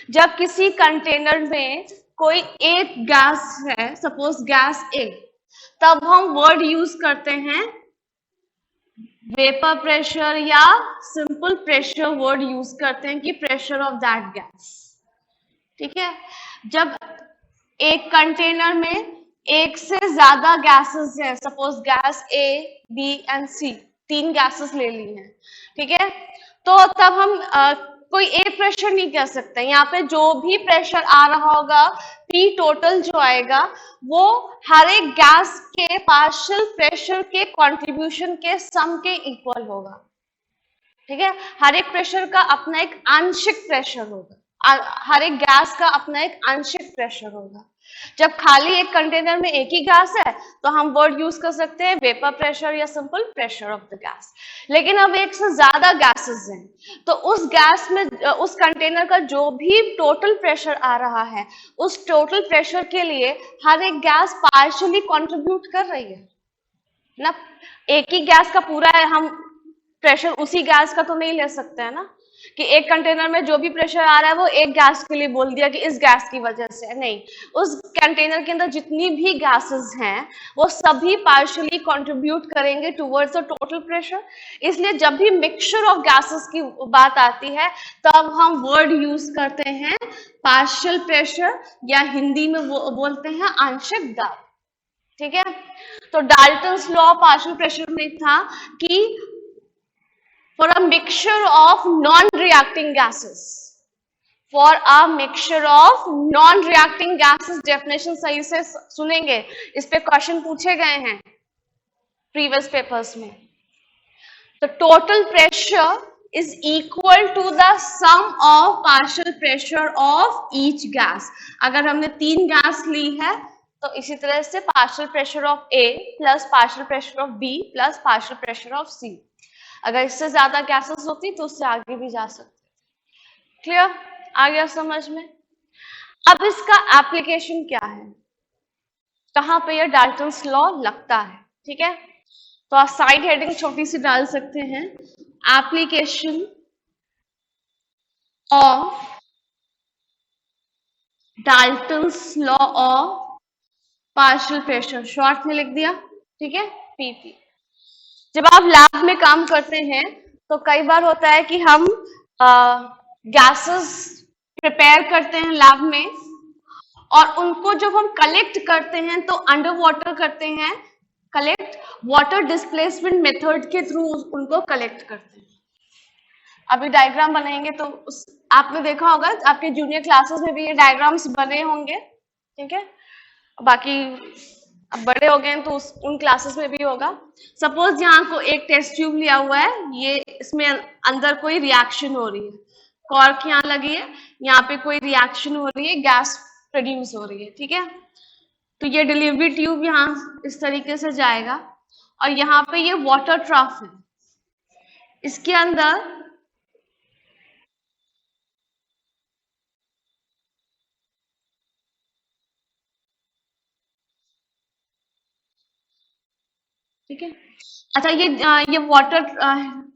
जब किसी कंटेनर में कोई एक गैस है, सपोज गैस ए, तब हम वर्ड यूज करते हैं वेपर प्रेशर या सिंपल प्रेशर वर्ड यूज करते हैं कि प्रेशर ऑफ दैट गैस। ठीक है, जब एक कंटेनर में एक से ज्यादा गैसेस हैं, suppose gas A B and C, 3 gases ले ली हैं, ठीक है, तो तब हम कोई एक प्रेशर नहीं कह सकते। यहाँ पे जो भी प्रेशर आ रहा होगा, पी टोटल जो आएगा वो हर एक गैस के पार्शियल प्रेशर के कंट्रीब्यूशन के सम के इक्वल होगा। ठीक है, हर एक प्रेशर का अपना एक आंशिक प्रेशर होगा, हर एक गैस का अपना एक आंशिक प्रेशर होगा। जब खाली एक कंटेनर में एक ही गैस है तो हम वर्ड यूज कर सकते हैं वेपर प्रेशर या simple pressure of the gas. लेकिन अब एक से ज्यादा गैसेस हैं तो उस गैस में उस कंटेनर का जो भी टोटल प्रेशर आ रहा है, उस टोटल प्रेशर के लिए हर एक गैस पार्शियली कंट्रीब्यूट कर रही है ना। एक ही गैस का पूरा है, हम प्रेशर उसी गैस का तो नहीं ले सकते हैं ना, कि एक कंटेनर में जो भी प्रेशर आ रहा है वो एक गैस के लिए बोल दिया कि इस गैस की वजह से, नहीं, उस कंटेनर के अंदर जितनी भी गैसेस हैं वो सभी पार्शियली कंट्रीब्यूट करेंगे टुवर्ड्स द टोटल प्रेशर। इसलिए जब भी मिक्सचर ऑफ गैसेस की बात आती है तब हम वर्ड यूज करते हैं पार्शियल प्रेशर या हिंदी में वो बोलते हैं आंशिक दाब। ठीक है, तो डाल्टन्स लॉ पार्शियल प्रेशर में था कि for a mixture of non-reacting gases, for a mixture of non-reacting gases, definition सही से सुनेंगे, इस पे क्वेश्चन पूछे गए हैं प्रीवियस पेपर्स में। तो total pressure is equal to the sum of partial pressure of each gas। अगर हमने 3 गैस ली है तो इसी तरह से partial pressure of A plus partial pressure of B plus partial pressure of C. अगर इससे ज्यादा गैसेस होती तो उससे आगे भी जा सकते। क्लियर, आ गया समझ में? अब इसका एप्लीकेशन क्या है, कहां पे ये डाल्टन्स लॉ लगता है? ठीक है, तो आप साइड हेडिंग छोटी सी डाल सकते हैं, application of Dalton's law of partial pressure, short में लिख दिया। ठीक है, पीपी। जब आप लैब में काम करते हैं तो कई बार होता है कि हम गैसेस प्रिपेयर करते हैं लैब में, और उनको जब हम कलेक्ट करते हैं तो अंडर वाटर करते हैं, कलेक्ट वाटर डिस्प्लेसमेंट मेथड के थ्रू उनको कलेक्ट करते हैं। अभी डायग्राम बनाएंगे तो आपने देखा होगा, आपके जूनियर क्लासेस में भी ये डायग्राम्स बने होंगे। ठीक है, बाकी अब बड़े हो गए तो उन क्लासेस में भी होगा। सपोज यहाँ को एक टेस्ट ट्यूब लिया हुआ है, ये इसमें अंदर कोई रिएक्शन हो रही है, कॉर्क यहाँ लगी है, यहाँ पे कोई रिएक्शन हो रही है, गैस प्रोड्यूस हो रही है। ठीक है, तो ये डिलीवरी ट्यूब यहाँ इस तरीके से जाएगा और यहाँ पे ये वाटर ट्रफ है, इसके अंदर ठीक है, अच्छा ये वाटर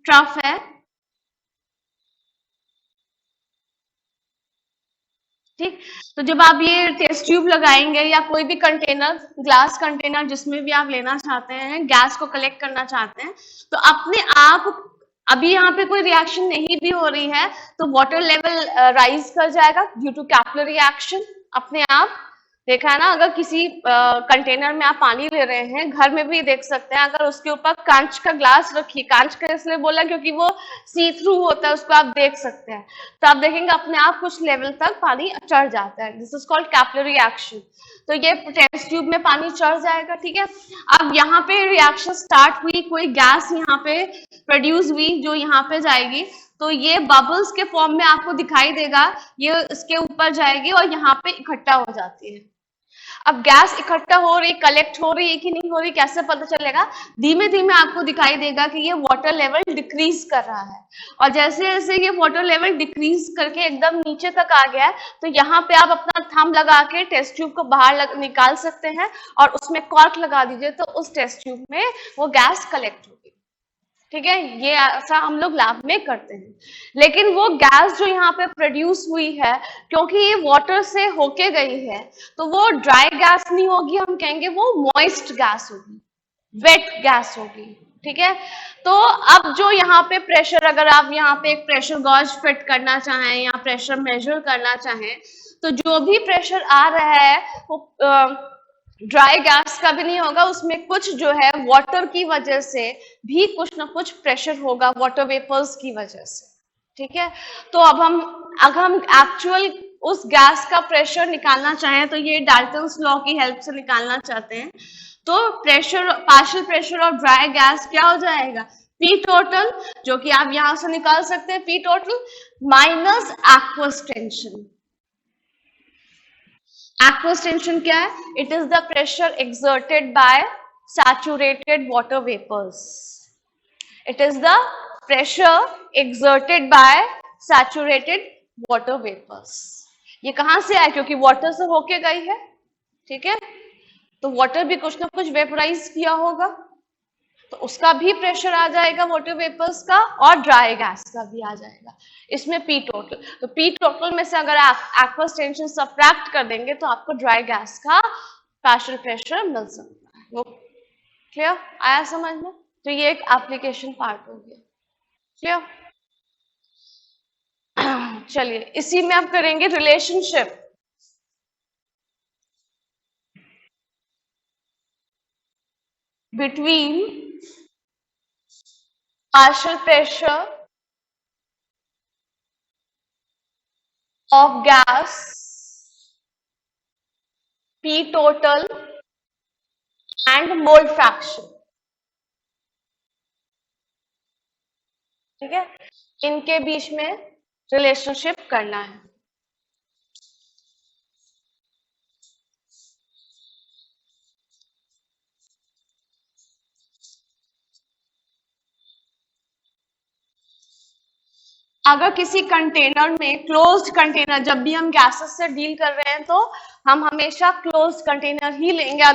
ट्रफ है। ठीक, तो जब आप ये टेस्ट ट्यूब लगाएंगे या कोई भी कंटेनर, ग्लास कंटेनर जिसमें भी आप लेना चाहते हैं, गैस को कलेक्ट करना चाहते हैं, तो अपने आप अभी यहाँ पे कोई रिएक्शन नहीं भी हो रही है तो वाटर लेवल राइज कर जाएगा ड्यू टू कैपिलरी एक्शन अपने आप। देखा है ना, अगर किसी कंटेनर में आप पानी ले रहे हैं, घर में भी देख सकते हैं, अगर उसके ऊपर कांच का ग्लास रखिए, कांच का इसलिए बोला क्योंकि वो सी थ्रू होता है, उसको आप देख सकते हैं, तो आप देखेंगे अपने आप कुछ लेवल तक पानी चढ़ जाता है। This is called capillary action. तो ये टेस्ट ट्यूब में पानी चढ़ जाएगा। ठीक है, अब यहाँ पे रिएक्शन स्टार्ट हुई, कोई गैस यहाँ पे प्रोड्यूस हुई जो यहाँ पे जाएगी, तो ये बबल्स के फॉर्म में आपको दिखाई देगा, ये इसके ऊपर जाएगी और यहाँ पे इकट्ठा हो जाती है। अब गैस इकट्ठा हो रही, कलेक्ट हो रही है कि नहीं हो रही, कैसे पता चलेगा? धीमे धीमे आपको दिखाई देगा कि ये वाटर लेवल डिक्रीज कर रहा है, और जैसे जैसे ये वाटर लेवल डिक्रीज करके एकदम नीचे तक आ गया है तो यहाँ पे आप अपना थंब लगा के टेस्ट ट्यूब को बाहर निकाल सकते हैं और उसमें कॉर्क लगा दीजिए, तो उस टेस्ट ट्यूब में वो गैस कलेक्ट होगी। ठीक है, ये ऐसा हम लोग लैब में करते हैं। लेकिन वो गैस जो यहाँ पे प्रोड्यूस हुई है, क्योंकि ये वाटर से होके गई है, तो वो ड्राई गैस नहीं होगी, हम कहेंगे वो मॉइस्ट गैस होगी, वेट गैस होगी। ठीक है, तो अब जो यहाँ पे प्रेशर, अगर आप यहाँ पे एक प्रेशर गॉज फिट करना चाहें या प्रेशर मेजर करना चाहें, तो जो भी प्रेशर आ रहा है वो ड्राई गैस का भी नहीं होगा, उसमें कुछ जो है वाटर की वजह से भी कुछ ना कुछ प्रेशर होगा, वाटर वेपर्स की वजह से। ठीक है, तो अब हम अगर हम एक्चुअल उस गैस का प्रेशर निकालना चाहें, तो ये डाल्टन्स लॉ की हेल्प से निकालना चाहते हैं, तो pressure, partial pressure of dry gas क्या हो जाएगा, पी टोटल, जो कि आप यहां से निकाल सकते हैं, P total minus aqueous tension. Aqueous tension क्या है? It is the pressure exerted by saturated water vapors. It is the pressure exerted by saturated water vapors. ये कहां से आया? क्योंकि वाटर से होके गई है, ठीक है, तो वाटर भी कुछ ना कुछ वेपराइज किया होगा, तो उसका भी प्रेशर आ जाएगा वाटर वेपर्स का, और ड्राई गैस का भी आ जाएगा। इसमें पी टोटल, तो पी टोटल में से अगर आप एक्वस टेंशन सब्ट्रैक्ट कर देंगे तो आपको ड्राई गैस का पार्शियल प्रेशर मिल सकता है। वो क्लियर आया समझ में? तो ये एक एप्लीकेशन पार्ट हो गया। क्लियर? चलिए, इसी में आप करेंगे relationship between partial pressure of gas, P total and mole fraction। ठीक है, इनके बीच में रिलेशनशिप करना है। अगर किसी कंटेनर में, क्लोज्ड कंटेनर, जब भी हम गैसेस से डील कर रहे हैं तो हम हमेशा क्लोज्ड कंटेनर ही लेंगे।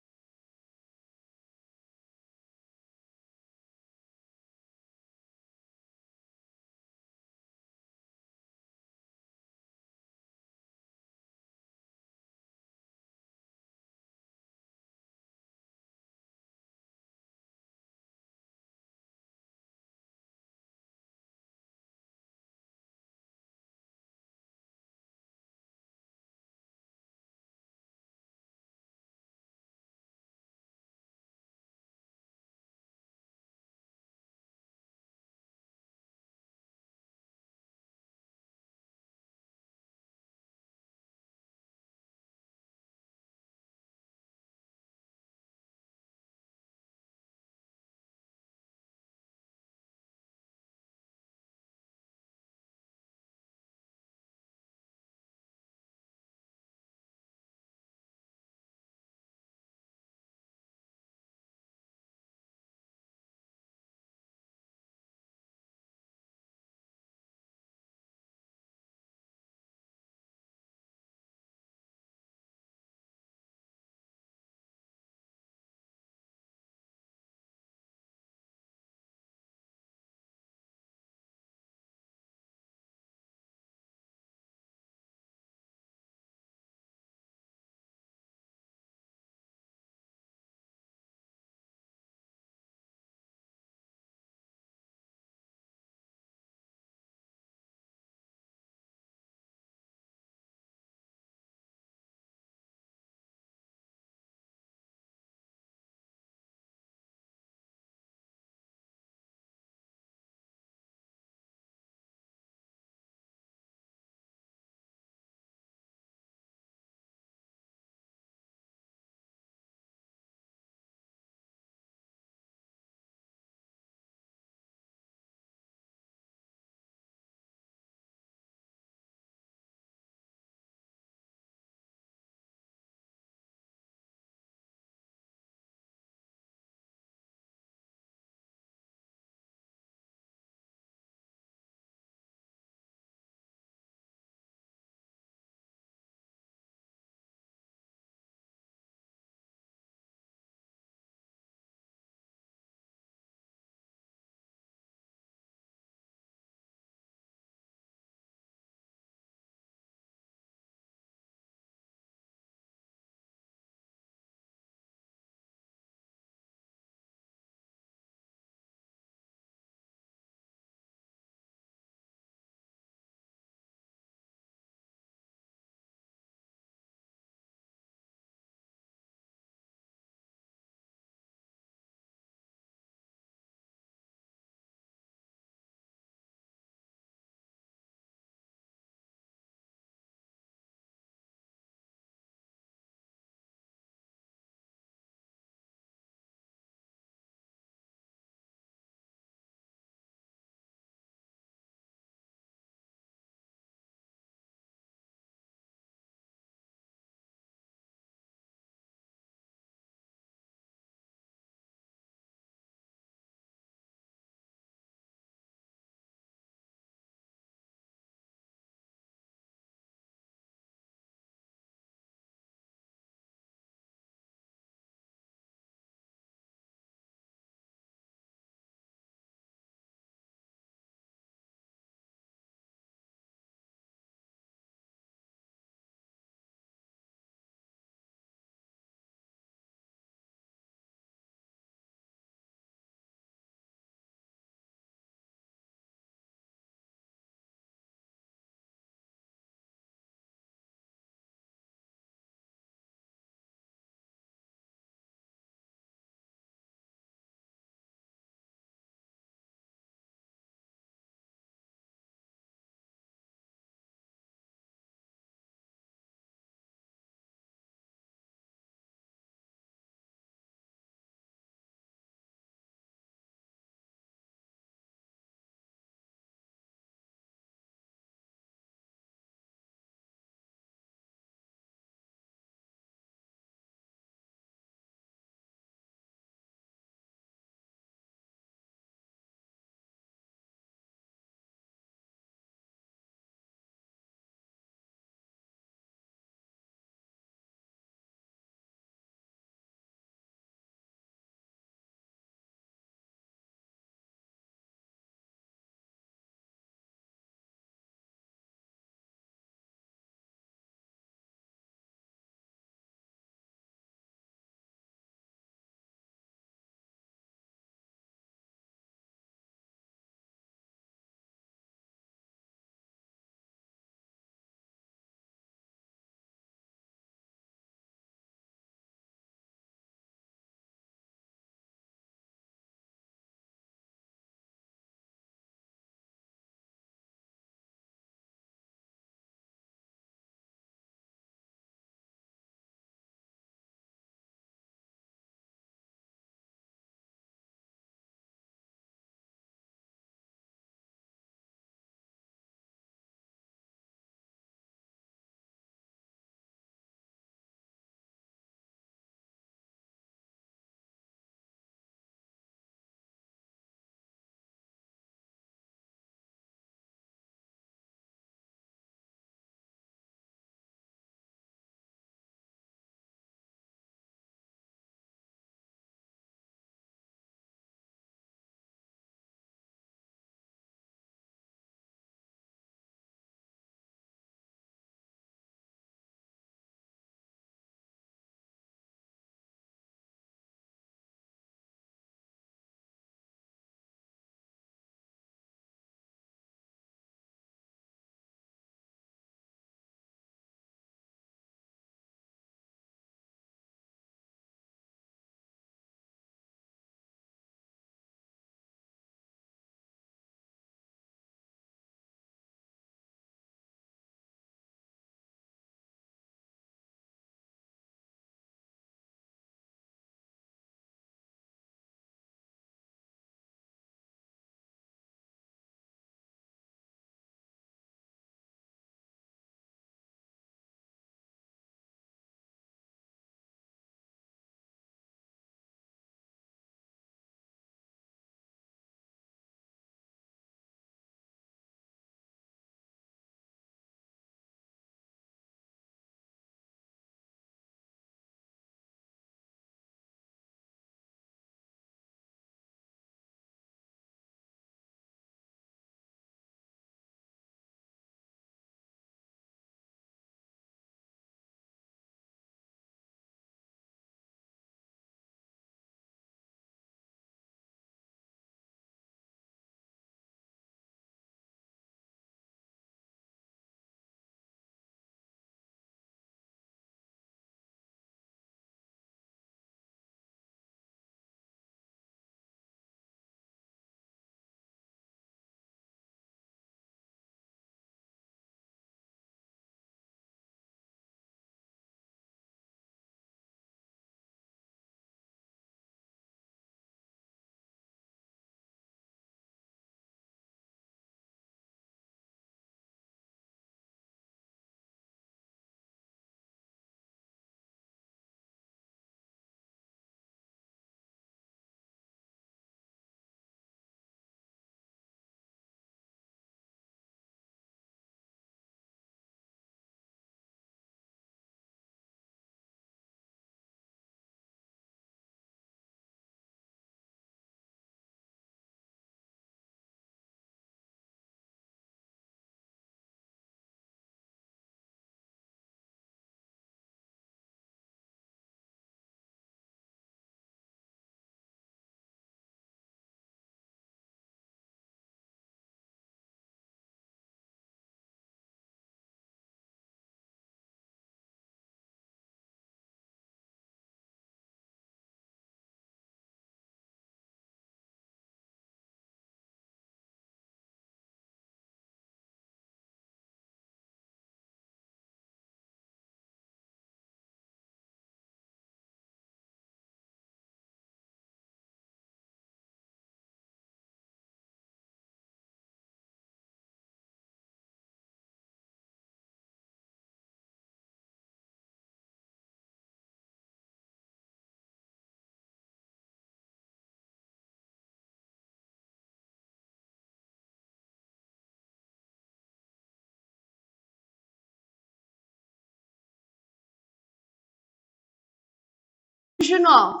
डिफ्यूजन ऑफ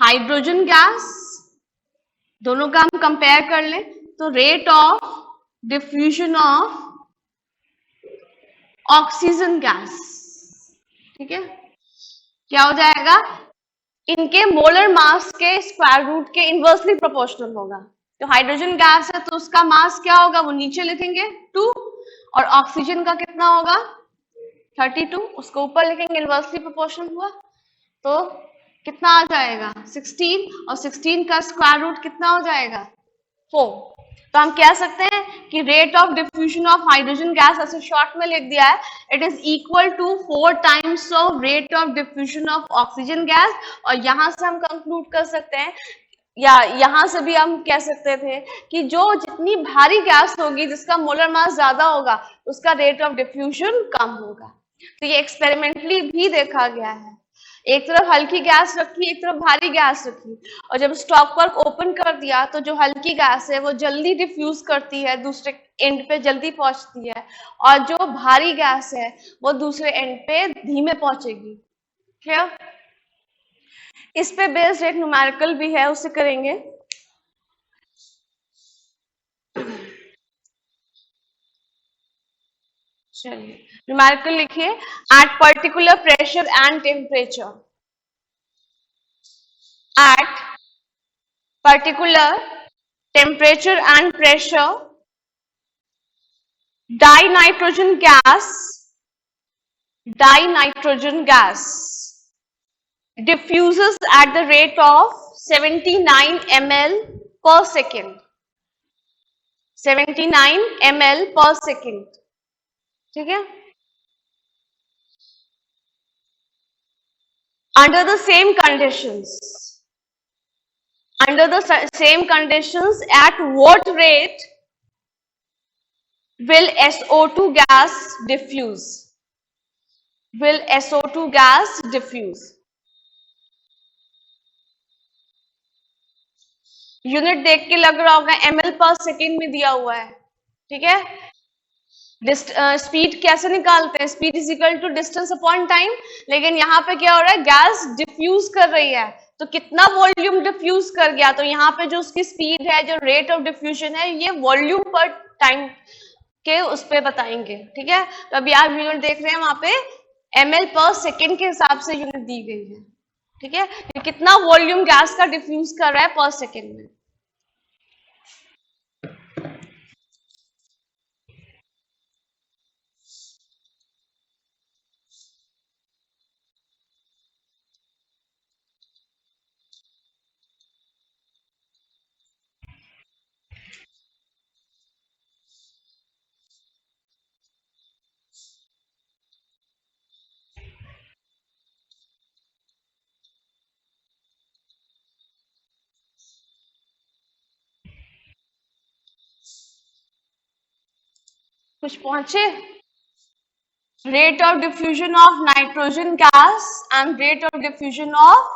हाइड्रोजन गैस, दोनों का हम कंपेयर कर लें तो rate of diffusion of oxygen gas, ठीक है, क्या हो जाएगा, इनके मोलर मास के स्क्वायर रूट के इनवर्सली प्रोपोर्शनल होगा। तो हाइड्रोजन गैस है तो उसका मास क्या होगा, वो नीचे लिखेंगे 2, और ऑक्सीजन का कितना होगा 32, उसको ऊपर लिखेंगे, इनवर्सली प्रोपोर्शनल हुआ, तो कितना आ जाएगा 16, और 16 का स्क्वायर रूट कितना हो जाएगा 4। तो हम कह सकते हैं कि rate of diffusion of hydrogen gas, ऐसे शॉर्ट में लिख दिया है, it is equal to 4 times of rate of diffusion of oxygen gas. और यहां से हम कंक्लूड कर सकते हैं, या यहां से भी हम कह सकते थे कि जो जितनी भारी गैस होगी, जिसका मोलर मास ज्यादा होगा, उसका रेट ऑफ डिफ्यूजन कम होगा। तो ये एक्सपेरिमेंटली भी देखा गया है, एक तरफ हल्की गैस रखी, एक तरफ भारी गैस रखी, और जब स्टॉप वर्क ओपन कर दिया तो जो हल्की गैस है वो जल्दी डिफ्यूज करती है, दूसरे एंड पे जल्दी पहुंचती है, और जो भारी गैस है वो दूसरे एंड पे धीमे पहुंचेगी। क्लियर? इस पे बेस्ड एक न्यूमेरिकल भी है, उसे करेंगे। चलिए न्यूमेरिकल लिखिए, at particular pressure and temperature, at particular temperature and pressure, dinitrogen gas diffuses at the rate of 79 ml per second, 79 ml per second, ठीक है, under the same conditions, at what rate will SO2 gas diffuse? Will SO2 gas diffuse? Unit देख के लग रहा होगा ml पर second में दिया हुआ है, ठीक है। स्पीड कैसे निकालते हैं, speed is equal to distance upon time, लेकिन यहाँ पे क्या हो रहा है, गैस डिफ्यूज कर रही है, तो कितना वॉल्यूम डिफ्यूज कर गया, तो यहाँ पे जो उसकी स्पीड है, जो रेट ऑफ डिफ्यूजन है, ये वॉल्यूम पर टाइम के उस पे बताएंगे, ठीक है। तो अभी आप यूनिट देख रहे हैं, वहां पे ml पर सेकेंड के हिसाब से यूनिट दी गई है, ठीक है, कि कितना वॉल्यूम गैस का डिफ्यूज कर रहा है पर सेकेंड में। कुछ पहुंचे? Rate of diffusion of nitrogen gas and rate of diffusion of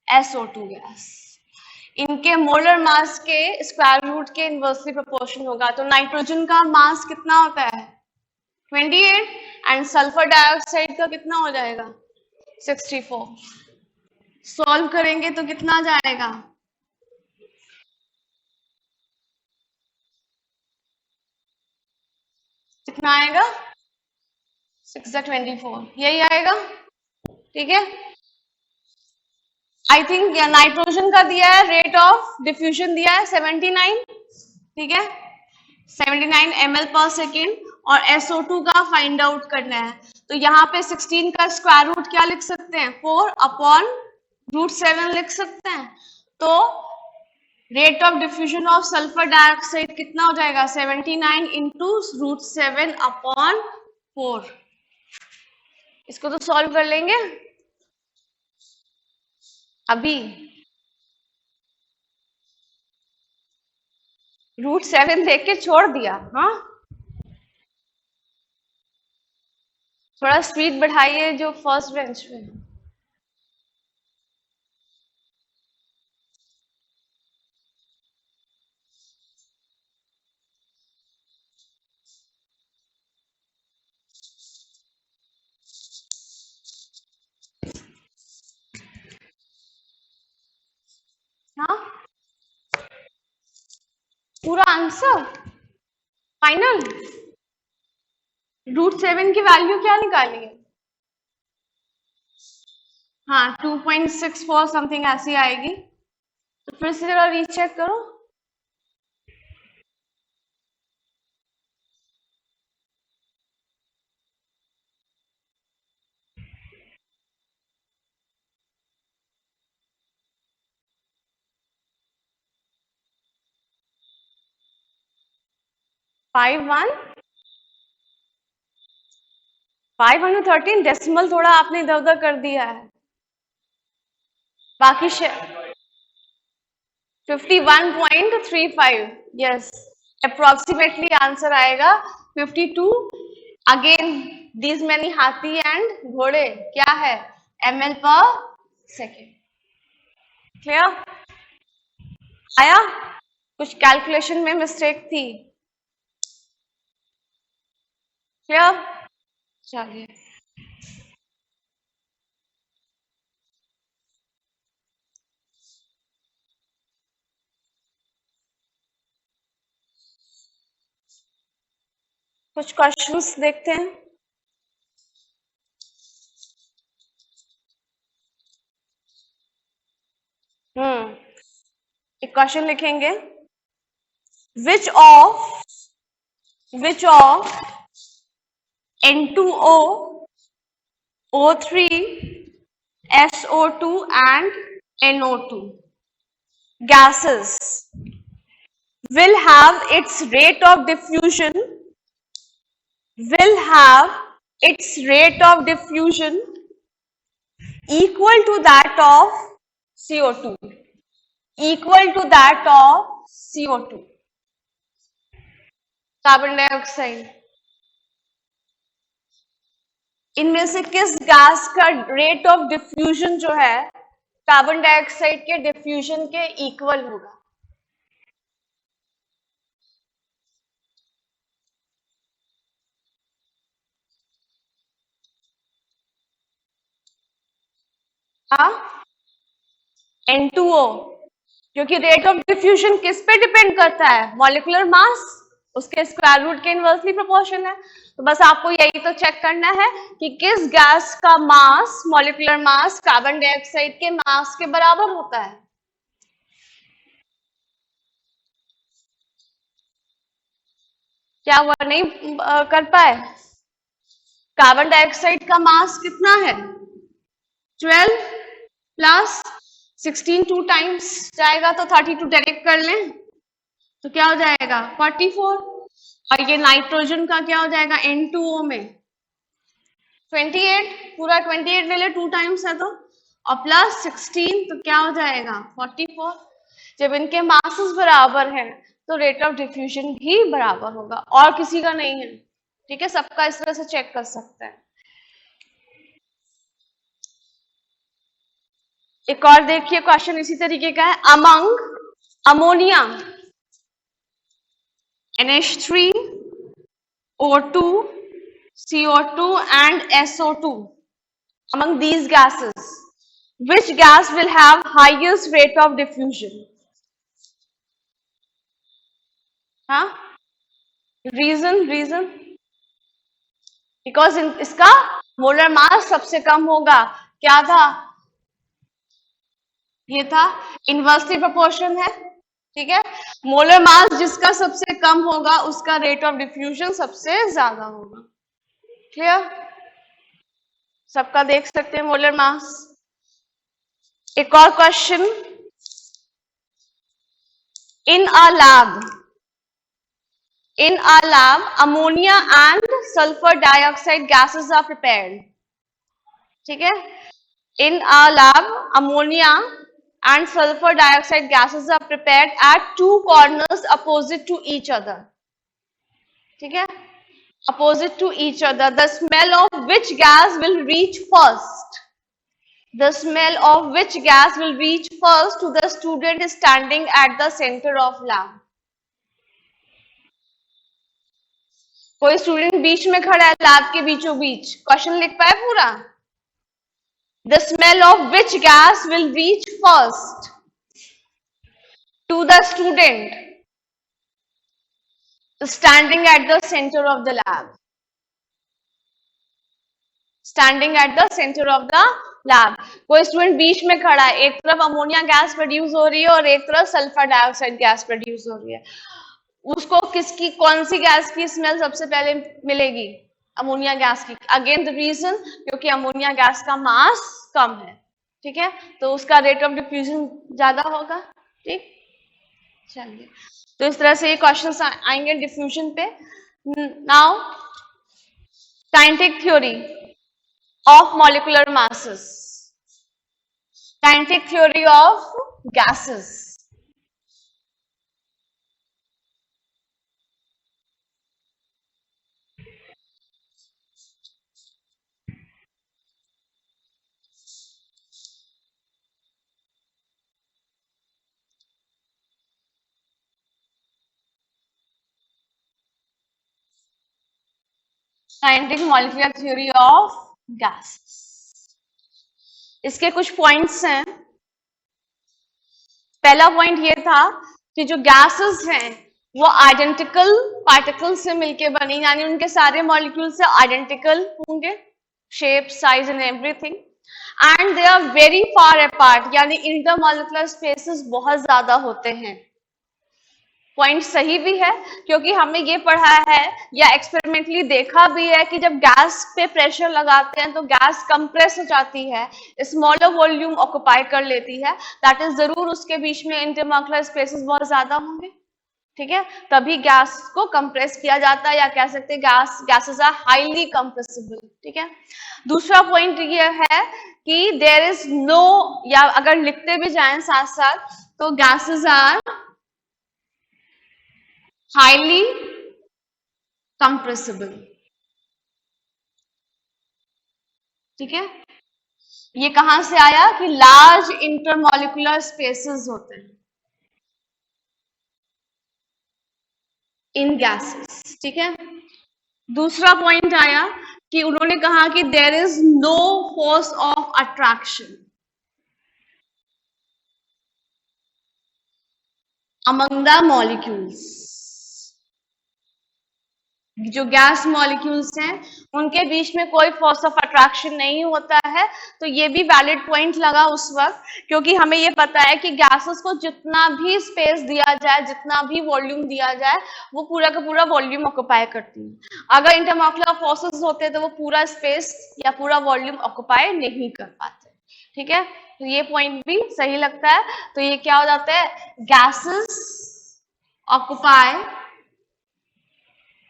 SO2 gas, इनके मोलर मास के स्क्वायर रूट के इनवर्सली प्रोपोर्शन होगा। तो नाइट्रोजन का मास कितना होता है 28, एंड सल्फर डाइऑक्साइड का कितना हो जाएगा 64। सॉल्व करेंगे तो कितना जाएगा, कितना आएगा 6/24, यही आएगा, ठीक है। आई थिंक नाइट्रोजन का दिया है, रेट ऑफ डिफ्यूजन दिया है 79, ठीक है, 79 ml पर सेकेंड, और SO2 का फाइंड आउट करना है। तो यहाँ पे 16 का स्क्वायर रूट क्या लिख सकते हैं, 4/√7 लिख सकते हैं। तो rate of diffusion of sulphur dioxide कितना हो जाएगा 79 इंटू √7/4। इसको तो सॉल्व कर लेंगे अभी। √7 देख के छोड़ दिया, हाँ, थोड़ा स्पीड बढ़ाइए जो फर्स्ट बेंच पे। हाँ, पूरा आंसर फाइनल। √7 की वैल्यू क्या निकाली है? हाँ, 2.64 समथिंग ऐसी आएगी। तो फिर से जरा रीचेक करो। फाइव 513 डेसिमल थोड़ा आपने इधर उधर कर दिया है। बाकी 51.35, यस, अप्रोक्सीमेटली आंसर आएगा 52। अगेन दीज मैनी हाथी एंड घोड़े क्या है? ml/सेकेंड। क्लियर? आया? कुछ कैलकुलेशन में मिस्टेक थी? क्लियर? चलिए, कुछ क्वेश्चंस देखते हैं। एक क्वेश्चन लिखेंगे, which of N2O, O3, SO2 and NO2 gases will have its rate of diffusion equal to that of CO2, carbon dioxide. इनमें से किस गैस का रेट ऑफ डिफ्यूजन जो है कार्बन डाइऑक्साइड के डिफ्यूजन के इक्वल होगा? N2O, क्योंकि रेट ऑफ डिफ्यूजन किस पे डिपेंड करता है? मॉलिक्यूलर मास, उसके स्क्वायर रूट के इनवर्सली प्रोपोर्शनल है। तो बस आपको यही तो चेक करना है कि किस गैस का मास, मॉलिक्यूलर मास कार्बन डाइऑक्साइड के मास के बराबर होता है। क्या हुआ, नहीं कर पाए? कार्बन डाइऑक्साइड का मास कितना है? 12 प्लस 16 2 टाइम्स जाएगा तो 32 डायरेक्ट कर लें तो क्या हो जाएगा? 44। और ये नाइट्रोजन का क्या हो जाएगा? N2O में 28, पूरा 28 ले ले, 2 टाइम्स है तो, और प्लस 16 तो क्या हो जाएगा? 44। जब इनके मासेस बराबर हैं तो रेट ऑफ डिफ्यूजन भी बराबर होगा, और किसी का नहीं है। ठीक है, सबका इस तरह से चेक कर सकते हैं। एक और देखिए क्वेश्चन इसी तरीके का है, among ammonia NH3, O2, CO2 and SO2, among these gases, which gas will have highest rate of diffusion? हाँ, रीजन बिकॉज इसका मोलर मास सबसे कम होगा। क्या था? ये था इनवर्सली प्रोपोर्शन है। ठीक है, मोलर मास जिसका सबसे कम होगा उसका रेट ऑफ डिफ्यूजन सबसे ज्यादा होगा। क्लियर? सबका देख सकते हैं मोलर मास। एक और question, in a lab ammonia and sulfur dioxide gases are prepared। ठीक है, in a lab ammonia and sulfur dioxide gases are prepared at 2 corners opposite to each other। ठीक है, opposite to each other, the smell of which gas will reach first? The smell of which gas will reach first to the student standing at the center of lab? कोई student बीच में खड़ा है, lab के बीचों बीच, question लिख पाए पूरा? The smell of which gas will reach first? a student standing at the center of the lab, standing at the center of the lab, कोई स्टूडेंट बीच में खड़ा है, एक तरफ अमोनिया गैस प्रोड्यूस हो रही है और एक तरफ सल्फर डाइऑक्साइड गैस प्रोड्यूस हो रही है, उसको किसकी कौन सी गैस की स्मेल सबसे पहले मिलेगी? अमोनिया गैस की। अगेन द रीजन, क्योंकि अमोनिया गैस का मास कम है, ठीक है, तो उसका रेट ऑफ डिफ्यूजन ज्यादा होगा। ठीक, चलिए, तो इस तरह से ये क्वेश्चंस आएंगे डिफ्यूजन पे। Now kinetic theory of molecular masses, kinetic theory of gases. Kinetic molecular theory of gases, इसके कुछ पॉइंट्स हैं। पहला पॉइंट ये था कि जो गैसेस हैं वो आइडेंटिकल पार्टिकल से मिलके बनी, यानी उनके सारे मॉलिक्यूल से आइडेंटिकल होंगे, shape, size and everything, and they are very far apart, यानी इंटरमॉलिक्यूलर स्पेसेस बहुत ज्यादा होते हैं। पॉइंट सही भी है, क्योंकि हमने ये पढ़ा है या एक्सपेरिमेंटली देखा भी है कि जब गैस पे प्रेशर लगाते हैं तो गैस कंप्रेस हो जाती है, स्मॉलर वॉल्यूम ऑक्युपाई कर लेती है, दैट इज जरूर उसके बीच में इंटरमॉलिक्यूलर स्पेसेस बहुत ज्यादा होंगे, ठीक है, तभी गैस को कंप्रेस किया जाता है, या कह सकते हैं गैसेस आर हाईली कंप्रेसिबल, ठीक है। दूसरा पॉइंट ये है कि देयर इज नो, या अगर लिखते भी जाएं साथ साथ, तो गैसेस आर हाईली कंप्रेसिबल, ठीक है। ये कहां से आया कि लार्ज इंटरमॉलिक्यूलर स्पेसेस होते हैं इन गैसेस, ठीक है। दूसरा पॉइंट आया कि उन्होंने कहा कि there is no force of attraction among the molecules. जो गैस मॉलिक्यूल्स हैं उनके बीच में कोई फोर्स ऑफ अट्रैक्शन नहीं होता है, तो ये भी वैलिड पॉइंट लगा उस वक्त, क्योंकि हमें ये पता है कि गैसेस को जितना भी स्पेस दिया जाए, जितना भी वॉल्यूम दिया जाए, वो पूरा का पूरा वॉल्यूम ऑक्युपाई करती है। अगर इंटरमॉलिक्यूलर फोर्सेस होते तो वो पूरा स्पेस या पूरा वॉल्यूम ऑक्युपाई नहीं कर पाते, ठीक है। तो ये पॉइंट भी सही लगता है। तो ये क्या हो जाता है, गैसेस ऑक्युपाई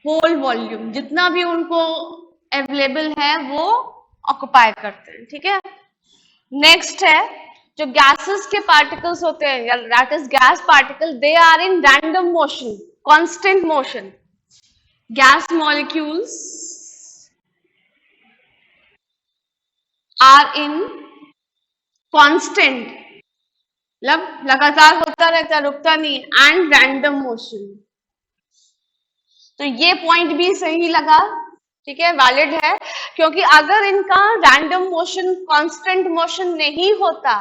होल वॉल्यूम, जितना भी उनको अवेलेबल है वो ऑक्युपाई करते हैं, ठीक है। नेक्स्ट है, जो गैसेस के पार्टिकल्स होते हैं, that is gas particle, they are in random motion, constant motion. Gas molecules are in constant, मतलब लगातार होता रहता है, रुकता नहीं, एंड रैंडम मोशन। तो ये पॉइंट भी सही लगा, ठीक है, वैलिड है, क्योंकि अगर इनका रैंडम मोशन, कांस्टेंट मोशन नहीं होता,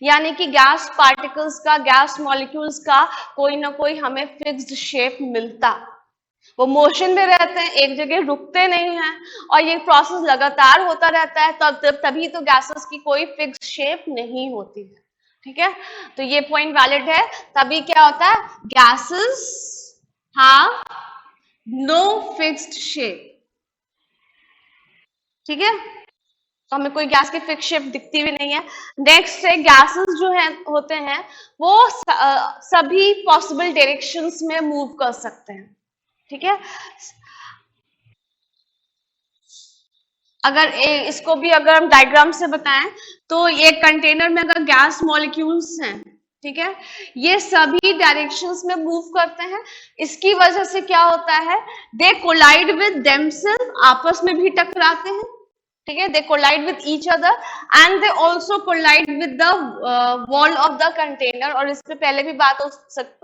यानी कि गैस पार्टिकल्स का, गैस मॉलिक्यूल्स का कोई ना कोई हमें फिक्स्ड शेप मिलता, वो मोशन में रहते हैं, एक जगह रुकते नहीं हैं, और ये प्रोसेस लगातार होता रहता है, तभी तो गैसेस की कोई फिक्स्ड शेप नहीं होती है, ठीक है। तो ये पॉइंट वैलिड है। तभी क्या होता है, gases have no fixed shape, ठीक है, तो हमें कोई गैस की फिक्स शेप दिखती भी नहीं है। नेक्स्ट है, गैसेस जो है होते हैं वो सभी पॉसिबल डायरेक्शंस में मूव कर सकते हैं, ठीक है। अगर इसको भी अगर हम डायग्राम से बताएं तो ये कंटेनर में अगर गैस मॉलिक्यूल्स हैं, ठीक है, ये सभी डायरेक्शंस में मूव करते हैं। इसकी वजह से क्या होता है, दे कोलाइड विद देमसेल्फ, आपस में भी टकराते हैं, ठीक है, they collide with each other and they also collide with the wall of the container. और इस पे पहले भी बात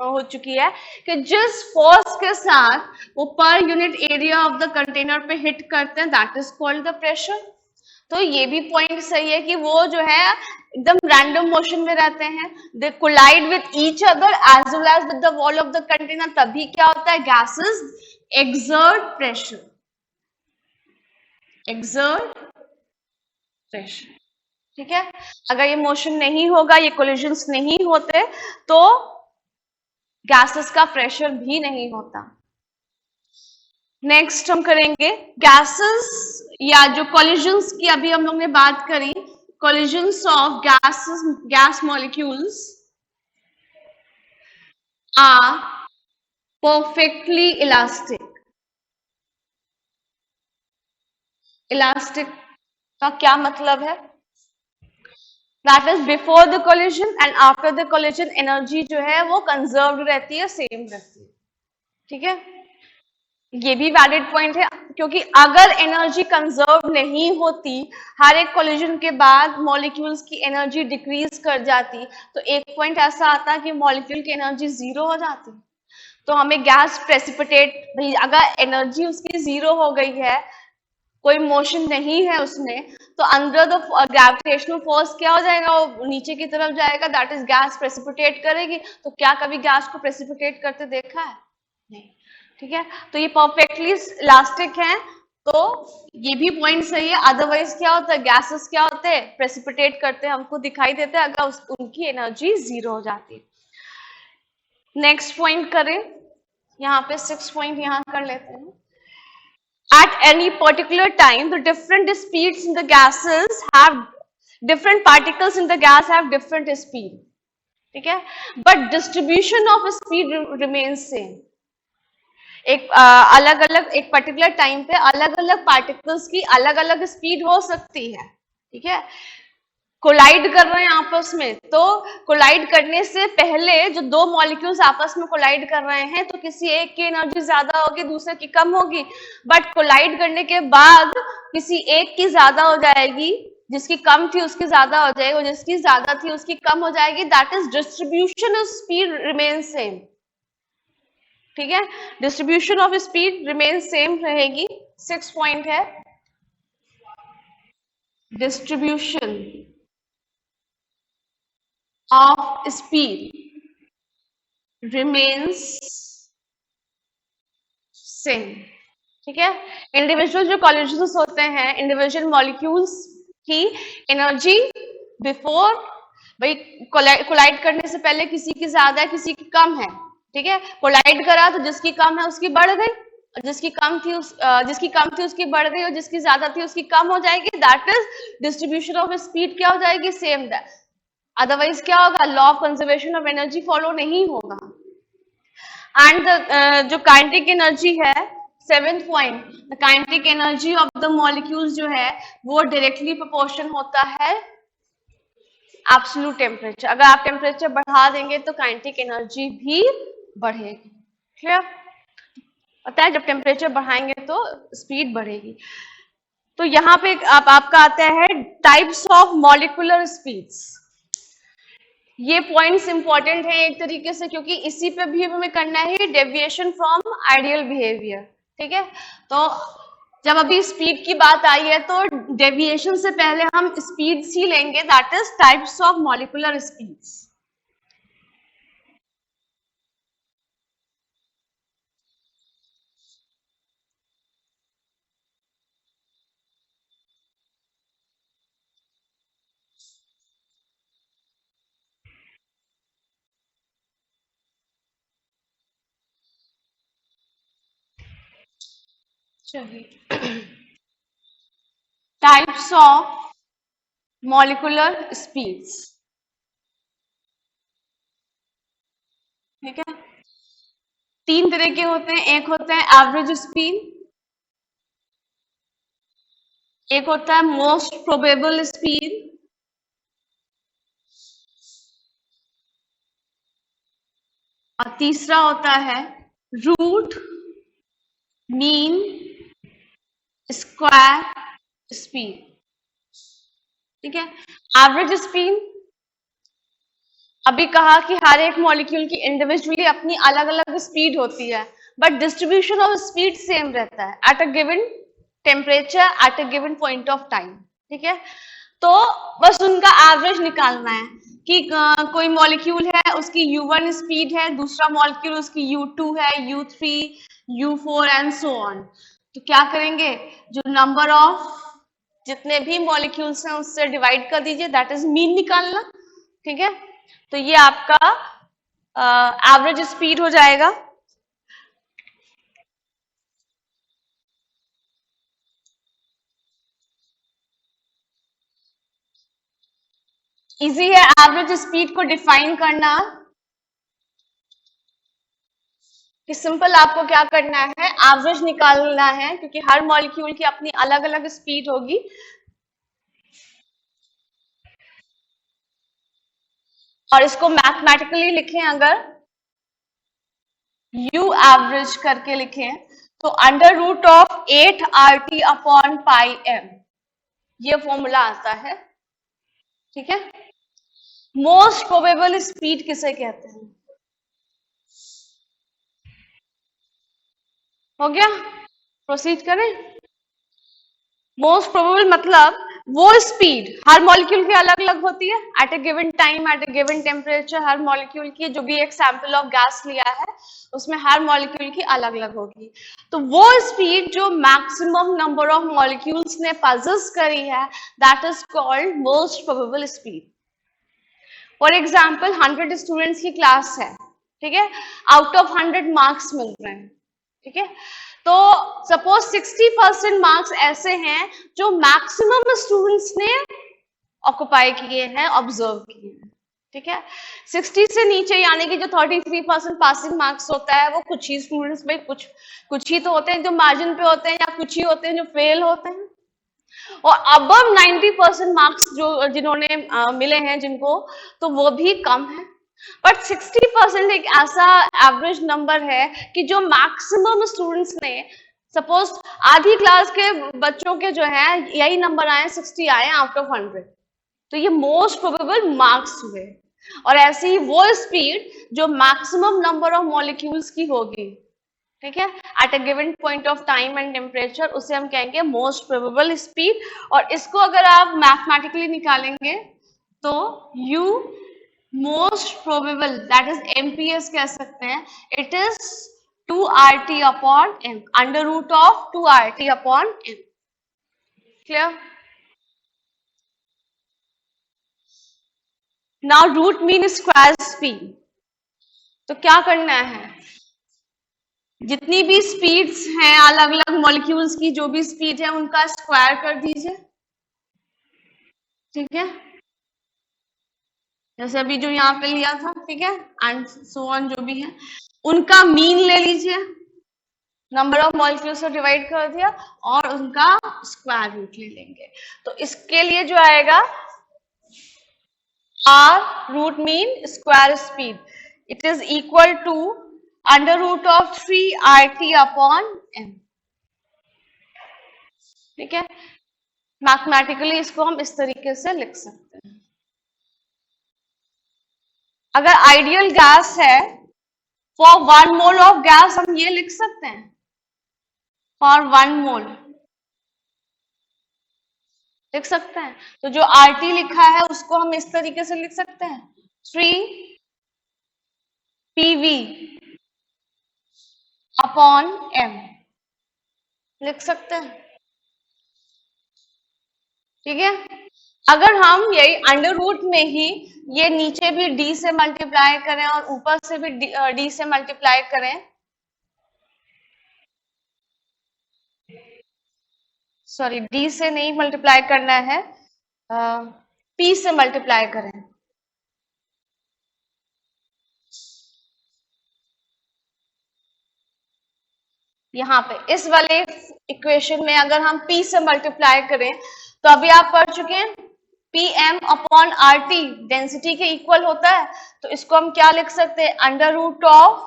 हो चुकी है कि जिस फोर्स के साथ वो per unit area of the container पे हिट करते हैं, that is called the pressure. तो ये भी पॉइंट सही है कि वो जो है एकदम रैंडम मोशन में रहते हैं, they collide with each other as well as with the wall of the container, तभी क्या होता है, gases exert pressure, exert pressure. ठीक है, अगर ये मोशन नहीं होगा, ये कोलिजन्स नहीं होते, तो गैसेस का प्रेशर भी नहीं होता। नेक्स्ट हम करेंगे गैसेस या जो कोलिजन्स की अभी हम लोग ने बात करी, collisions of gases, gas molecules are perfectly elastic. Elastic का क्या मतलब है, that is before the collision and after the collision energy जो है वो कंजर्व्ड रहती है, सेम रहती है। ठीक है, ये भी वैलिड पॉइंट है, क्योंकि अगर एनर्जी कंजर्व नहीं होती, हर एक कोलिजन के बाद मॉलिक्यूल्स की एनर्जी डिक्रीज कर जाती, तो एक पॉइंट ऐसा आता है कि मॉलिक्यूल की एनर्जी जीरो हो जाती। तो हमें गैस प्रेसिपिटेट, भाई अगर एनर्जी उसकी जीरो हो गई है, कोई मोशन नहीं है उसमें, तो अंडर द ग्रेविटेशनल फोर्स क्या हो जाएगा, वो नीचे की तरफ जाएगा, दैट इज गैस प्रेसिपिटेट करेगी। तो क्या कभी गैस को प्रेसिपिटेट करते देखा है? नहीं। ठीक है, तो ये परफेक्टली इलास्टिक है, तो ये भी पॉइंट सही है। अदरवाइज क्या होता है, गैसेस क्या होते हैं, प्रेसिपिटेट करते हैं, हमको दिखाई देते हैं अगर उनकी एनर्जी जीरो हो जाती है। नेक्स्ट पॉइंट करें, यहाँ पे 6 पॉइंट यहाँ कर लेते हैं। At any particular time, the different speeds in the gases have different particles in the gas have different speed. ठीक है, but distribution of speed remains same. एक अलग अलग एक पर्टिकुलर टाइम पे अलग अलग पार्टिकल्स की अलग अलग स्पीड हो सकती है। ठीक है, कोलाइड कर रहे हैं आपस में, तो कोलाइड करने से पहले जो दो मॉलिक्यूल्स आपस में कोलाइड कर रहे हैं, तो किसी एक की एनर्जी ज्यादा होगी, दूसरे की कम होगी, बट कोलाइड करने के बाद किसी एक की ज्यादा हो जाएगी, जिसकी कम थी उसकी ज्यादा हो जाएगी, और जिसकी ज्यादा थी उसकी कम हो जाएगी। That is distribution of speed remain same. ठीक है, distribution of speed remain same रहेगी। 6 पॉइंट है, distribution of speed remains same. ठीक है, इंडिविजुअल जो कोलिजन्स होते हैं, इंडिविजुअल मॉलिक्यूल्स की एनर्जी बिफोर, भाई कोलाइड करने से पहले किसी की ज्यादा है, किसी की कम है। ठीक है, कोलाइड करा तो जिसकी कम है उसकी बढ़ गई, और जिसकी कम थी उसकी बढ़ गई, और जिसकी ज्यादा थी उसकी कम हो जाएगी। That is distribution of speed क्या हो जाएगी, सेम। अदरवाइज क्या होगा, law of conservation of energy follow नहीं होगा। एंड जो काइनेटिक एनर्जी है, 7th point, the kinetic energy of the molecules जो है वो डायरेक्टली प्रोपोर्शन होता है एब्सोल्यूट टेम्परेचर। अगर आप टेम्परेचर बढ़ा देंगे तो काइनेटिक एनर्जी भी बढ़ेगी। क्लियर? पता है, जब टेम्परेचर बढ़ाएंगे तो स्पीड बढ़ेगी। तो यहाँ पे आपका आता है टाइप्स ऑफ मॉलिक्यूलर स्पीड्स। ये पॉइंट्स इंपॉर्टेंट है एक तरीके से, क्योंकि इसी पे भी हमें करना है डेविएशन फ्रॉम आइडियल बिहेवियर। ठीक है, तो जब अभी स्पीड की बात आई है तो डेविएशन से पहले हम स्पीड्स ही लेंगे, that is types of molecular speeds. Types of molecular speeds. ठीक है, 3 तरह के होते हैं। एक होता है एवरेज स्पीड, एक होता है मोस्ट प्रोबेबल स्पीड, और तीसरा होता है रूट मीन स्क्वायर स्पीड। ठीक है, एवरेज स्पीड, अभी कहा कि हर एक मॉलिक्यूल की इंडिविजुअली अपनी अलग अलग स्पीड होती है, but distribution of speed same रहता है at a given temperature, at a given point of time. ठीक है, तो बस उनका एवरेज निकालना है कि कोई मॉलिक्यूल है उसकी U1 स्पीड है, दूसरा मॉलिक्यूल उसकी U2 है, U3, U4 and so on. तो क्या करेंगे, जो नंबर ऑफ जितने भी मॉलिक्यूल्स हैं उससे डिवाइड कर दीजिए, दैट इज मीन निकालना। ठीक है, तो ये आपका एवरेज स्पीड हो जाएगा। इजी है एवरेज स्पीड को डिफाइन करना, कि सिंपल आपको क्या करना है, एवरेज निकालना है, क्योंकि हर मॉलिक्यूल की अपनी अलग अलग स्पीड होगी। और इसको मैथमेटिकली लिखें, अगर U एवरेज करके लिखें तो under root of 8RT upon pi m, ये फॉर्मूला आता है। ठीक है, मोस्ट प्रोबेबल स्पीड किसे कहते हैं? हो गया, प्रोसीड करें। मोस्ट प्रोबेबल मतलब वो स्पीड, हर मॉलिक्यूल की अलग अलग होती है, एट ए गिवन टाइम, एट ए गिवन टेम्परेचर, हर मॉलिक्यूल की, जो भी एक सैंपल ऑफ गैस लिया है उसमें हर मॉलिक्यूल की अलग अलग होगी। तो वो स्पीड जो मैक्सिमम नंबर ऑफ मॉलिक्यूल्स ने पजेस करी है, that is called most probable speed. For example 100 students की क्लास है, ठीक है, आउट ऑफ 100 मार्क्स मिल रहे हैं। ठीक है, तो सपोज 60% मार्क्स ऐसे हैं जो मैक्सिमम स्टूडेंट्स ने ऑक्युपाई किए हैं, ऑब्जर्व किए हैं। ठीक है, 60 से नीचे यानी कि जो 33% पासिंग मार्क्स होता है, वो कुछ ही स्टूडेंट्स में, कुछ ही तो होते हैं जो मार्जिन पे होते हैं, या कुछ ही होते हैं जो फेल होते हैं। और अबव 90% मार्क्स जो जिन्होंने मिले हैं जिनको, तो वो भी कम है। बट 60% एक ऐसा एवरेज नंबर है कि जो मैक्सिमम स्टूडेंट्स ने, सपोज आधी क्लास के बच्चों के जो है यही नंबर आए, 60 आए आउट ऑफ 100, तो ये मोस्ट प्रोबेबल मार्क्स हुए। और ऐसे ही वो स्पीड जो मैक्सिमम नंबर ऑफ मॉलिक्यूल्स की होगी, ठीक है, at a given point of time and temperature, उसे हम कहेंगे मोस्ट प्रोबेबल स्पीड। और इसको अगर आप मैथमेटिकली निकालेंगे तो U most probable, that is MPS कह सकते हैं, it is 2RT upon m, under root of 2RT upon m। Clear? Now root mean square speed. तो क्या करना है, जितनी भी स्पीड्स हैं अलग अलग मॉलिक्यूल्स की, जो भी स्पीड है उनका स्क्वायर कर दीजिए। ठीक है, जैसे अभी जो यहाँ पे लिया था, ठीक है, एंड सो ऑन, जो भी है उनका मीन ले लीजिए, नंबर ऑफ मॉलिक्यूल से डिवाइड कर दिया और उनका स्क्वायर रूट ले लेंगे। तो इसके लिए जो आएगा R root mean square speed, it is equal to under root of 3RT upon m। ठीक है, मैथमेटिकली इसको हम इस तरीके से लिख सकते हैं। अगर आइडियल गैस है, फॉर 1 मोल ऑफ गैस हम ये लिख सकते हैं, फॉर 1 मोल लिख सकते हैं। तो जो RT लिखा है उसको हम इस तरीके से लिख सकते हैं, 3PV अपॉन m लिख सकते हैं। ठीक है, अगर हम यही अंडर रूट में ही ये नीचे भी D से मल्टीप्लाई करें और ऊपर से भी D से मल्टीप्लाई करें, सॉरी D से नहीं मल्टीप्लाई करना है, P से मल्टीप्लाई करें, यहाँ पे इस वाले इक्वेशन में अगर हम P से मल्टीप्लाई करें, तो अभी आप पढ़ चुके हैं PM अपॉन RT डेंसिटी के इक्वल होता है। तो इसको हम क्या लिख सकते हैं, अंडर रूट ऑफ,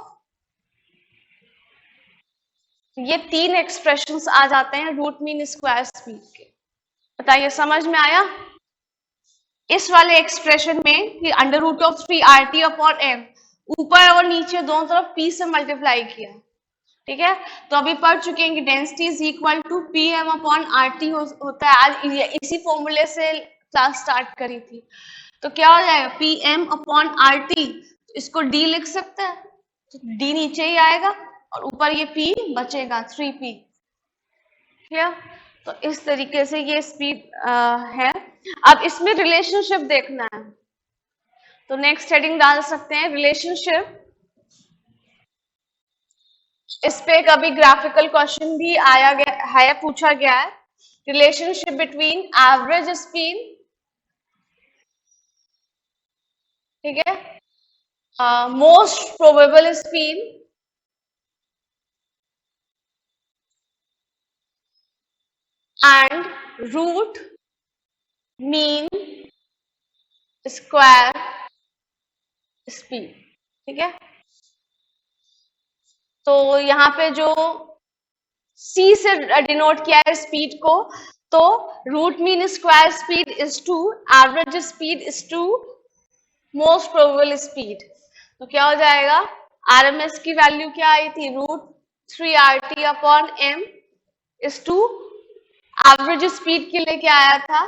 ये 3 एक्सप्रेशंस आ जाते हैं रूट मीन स्क्वायर स्पीड के। बताइए समझ में आया? इस वाले एक्सप्रेशन में कि under root of 3RT upon m, ऊपर और नीचे दोनों तरफ P से मल्टीप्लाई किया, ठीक है, तो अभी पढ़ चुके हैं कि density is equal to P M upon R T होता है। आज इसी फॉर्मूले से क्लास स्टार्ट करी थी। तो क्या हो जाएगा, P M upon R T, इसको डी लिख सकते हैं, तो डी नीचे ही आएगा और ऊपर ये पी बचेगा 3p। ठीक, तो इस तरीके से ये स्पीड है। अब इसमें रिलेशनशिप देखना है, तो नेक्स्ट हेडिंग डाल सकते हैं रिलेशनशिप। इस पे कभी ग्राफिकल क्वेश्चन भी आया गया है, पूछा गया है। रिलेशनशिप बिटवीन एवरेज स्पीड, ठीक है, most probable speed and root mean square speed. ठीक है, तो यहाँ पे जो C से डिनोट किया है स्पीड को, तो root mean square speed is to average speed is to most probable speed. तो क्या हो जाएगा, आरएमएस की वैल्यू क्या आई थी, √3RT upon m is to average speed के लिए क्या आया था,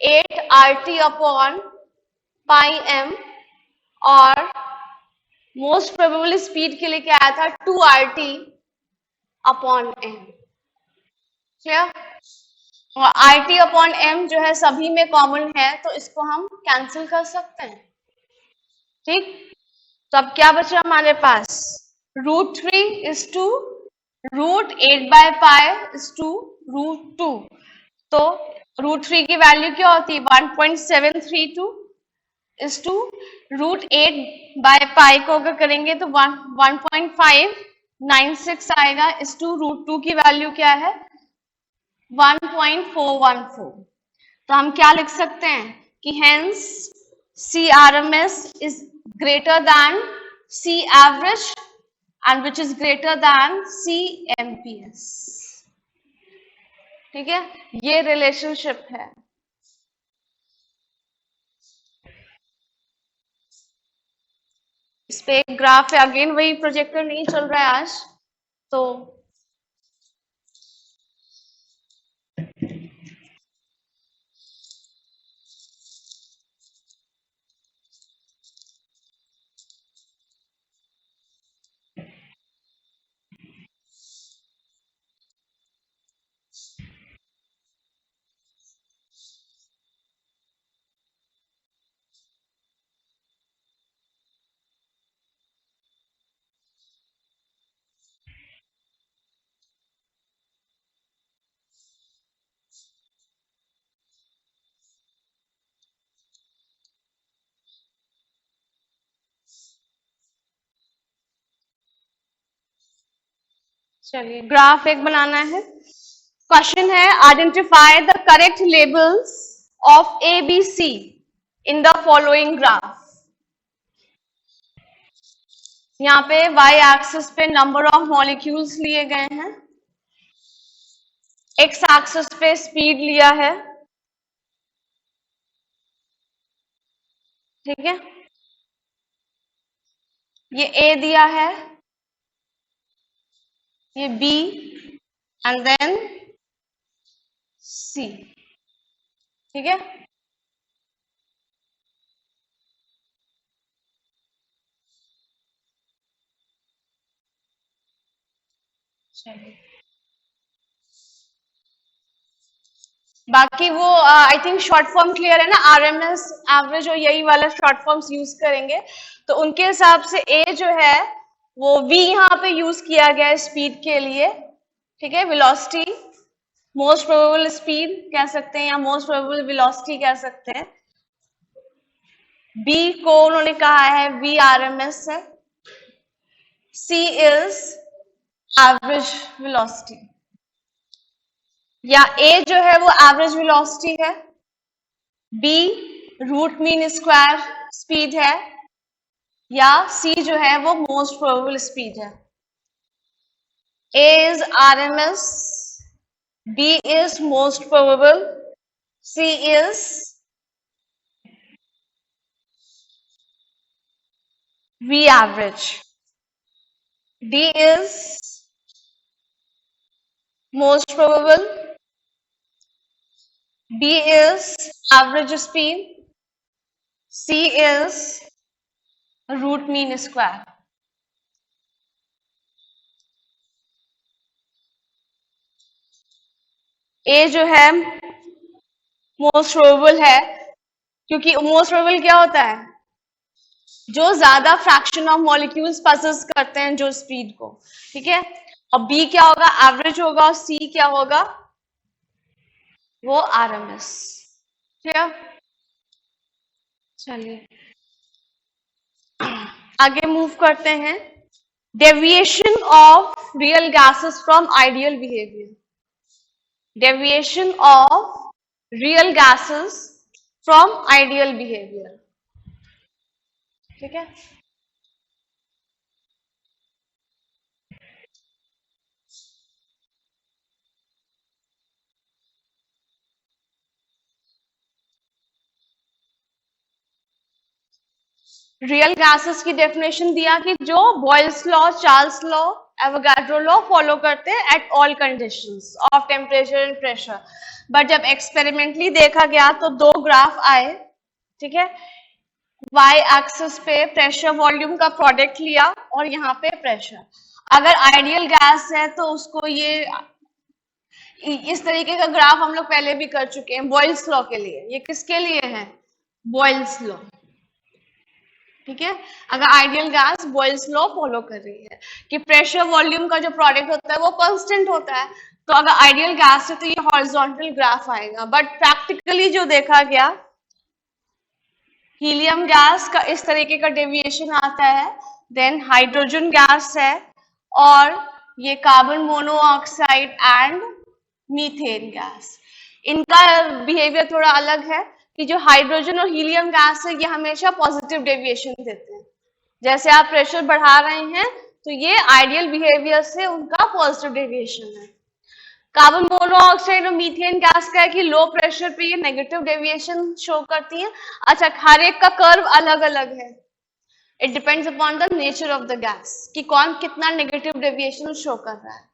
8RT अपॉन पाई m, और मोस्ट प्रोबेबल स्पीड के लिए क्या आया था, 2RT अपॉन m। क्लियर, और RT अपॉन m जो है सभी में कॉमन है, तो इसको हम कैंसिल कर सकते हैं। ठीक, तो अब क्या बचा हमारे पास, √3 इज टू √8/पाई इज टू √2। तो √3 की वैल्यू क्या होती है, 1.732 इज टू √8/पाई को अगर करेंगे तो 1.596 आएगा, इज टू √2 की वैल्यू क्या है, 1.414। तो हम क्या लिख सकते हैं कि hence CRMS is greater than C average and which is greater than CMPS। ठीक है, ये रिलेशनशिप है। इस पे एक ग्राफ है, अगेन वही प्रोजेक्टर नहीं चल रहा है आज, तो चलिए ग्राफ एक बनाना है। क्वेश्चन है, identify the correct labels of ABC in the following graph. यहाँ पे y एक्सिस पे नंबर ऑफ मॉलिक्यूल्स लिए गए हैं, x एक्सिस पे स्पीड लिया है। ठीक है, ये A दिया है, ये B एंड देन C। ठीक है, चलिए बाकी वो I think short form clear है ना, RMS एवरेज और यही वाला शॉर्ट फॉर्म्स यूज करेंगे, तो उनके हिसाब से A जो है वो V यहाँ पे यूज किया गया है स्पीड के लिए। ठीक है, वेलोसिटी, मोस्ट प्रोबेबल स्पीड कह सकते हैं या मोस्ट प्रोबेबल वेलोसिटी कह सकते हैं। B को उन्होंने कहा है VRMS है, C इज एवरेज वेलोसिटी, या A जो है वो एवरेज वेलोसिटी है, B root mean square speed है, या C जो है वो मोस्ट प्रोबेबल स्पीड है। A is RMS, B is most probable, C is V average। D is most probable, B is average speed, C is root mean square. A जो है most probable है, क्योंकि most probable क्या होता है, जो ज्यादा फ्रैक्शन ऑफ मॉलिक्यूल्स पासेस करते हैं जो स्पीड को, ठीक है। और बी क्या होगा, एवरेज होगा, और सी क्या होगा, वो आरएमएस। ठीक है, चलिए आगे मूव करते हैं। Deviation of real gases from ideal behaviour, deviation of real gases from ideal behaviour, ठीक है। रियल गैसेस की डेफिनेशन दिया कि जो Boyle's law, Charles law, Avogadro law follow करते हैं at all conditions of temperature and pressure. But जब experimentally देखा गया तो दो ग्राफ आए, ठीक है। वाई एक्सिस पे प्रेशर वॉल्यूम का प्रोडक्ट लिया और यहाँ पे प्रेशर। अगर आइडियल गैस है तो उसको ये इस तरीके का ग्राफ हम लोग पहले भी कर चुके हैं बॉयल्स लॉ के लिए। ये किसके लिए है, बॉयल्स लॉ, ठीक है। अगर ideal gas Boyle's law follow कर रही है कि प्रेशर वॉल्यूम का जो प्रोडक्ट होता है वो कांस्टेंट होता है, तो अगर आइडियल गैस है तो ये हॉरिजॉन्टल ग्राफ आएगा। बट प्रैक्टिकली जो देखा गया, हीलियम गैस का इस तरीके का डेविएशन आता है, देन हाइड्रोजन गैस है, और ये carbon monoxide and methane gas, इनका बिहेवियर थोड़ा अलग है कि जो हाइड्रोजन और हीलियम गैस है ये हमेशा पॉजिटिव डेविएशन देते हैं। जैसे आप प्रेशर बढ़ा रहे हैं तो ये आइडियल बिहेवियर से उनका पॉजिटिव डेविएशन है। कार्बन मोनोऑक्साइड और मीथेन गैस का है कि लो प्रेशर पे ये नेगेटिव डेविएशन शो करती है। अच्छा, हर एक का कर्व अलग अलग है, it depends upon the nature of the gas कि कौन कितना नेगेटिव डेविएशन शो कर रहा है।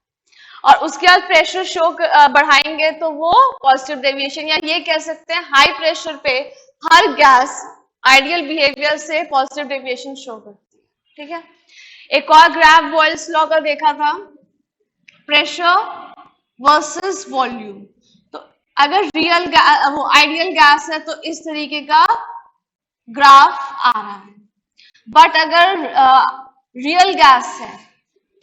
और उसके बाद प्रेशर शो बढ़ाएंगे तो वो पॉजिटिव डेविएशन, या ये कह सकते हैं हाई प्रेशर पे हर गैस आइडियल बिहेवियर से पॉजिटिव डेविएशन शो करती है, ठीक है। एक और ग्राफ बॉयल्स लॉ का देखा था, प्रेशर वर्सेस वॉल्यूम। तो अगर रियल वो आइडियल गैस है तो इस तरीके का ग्राफ आ रहा है, बट अगर रियल गैस है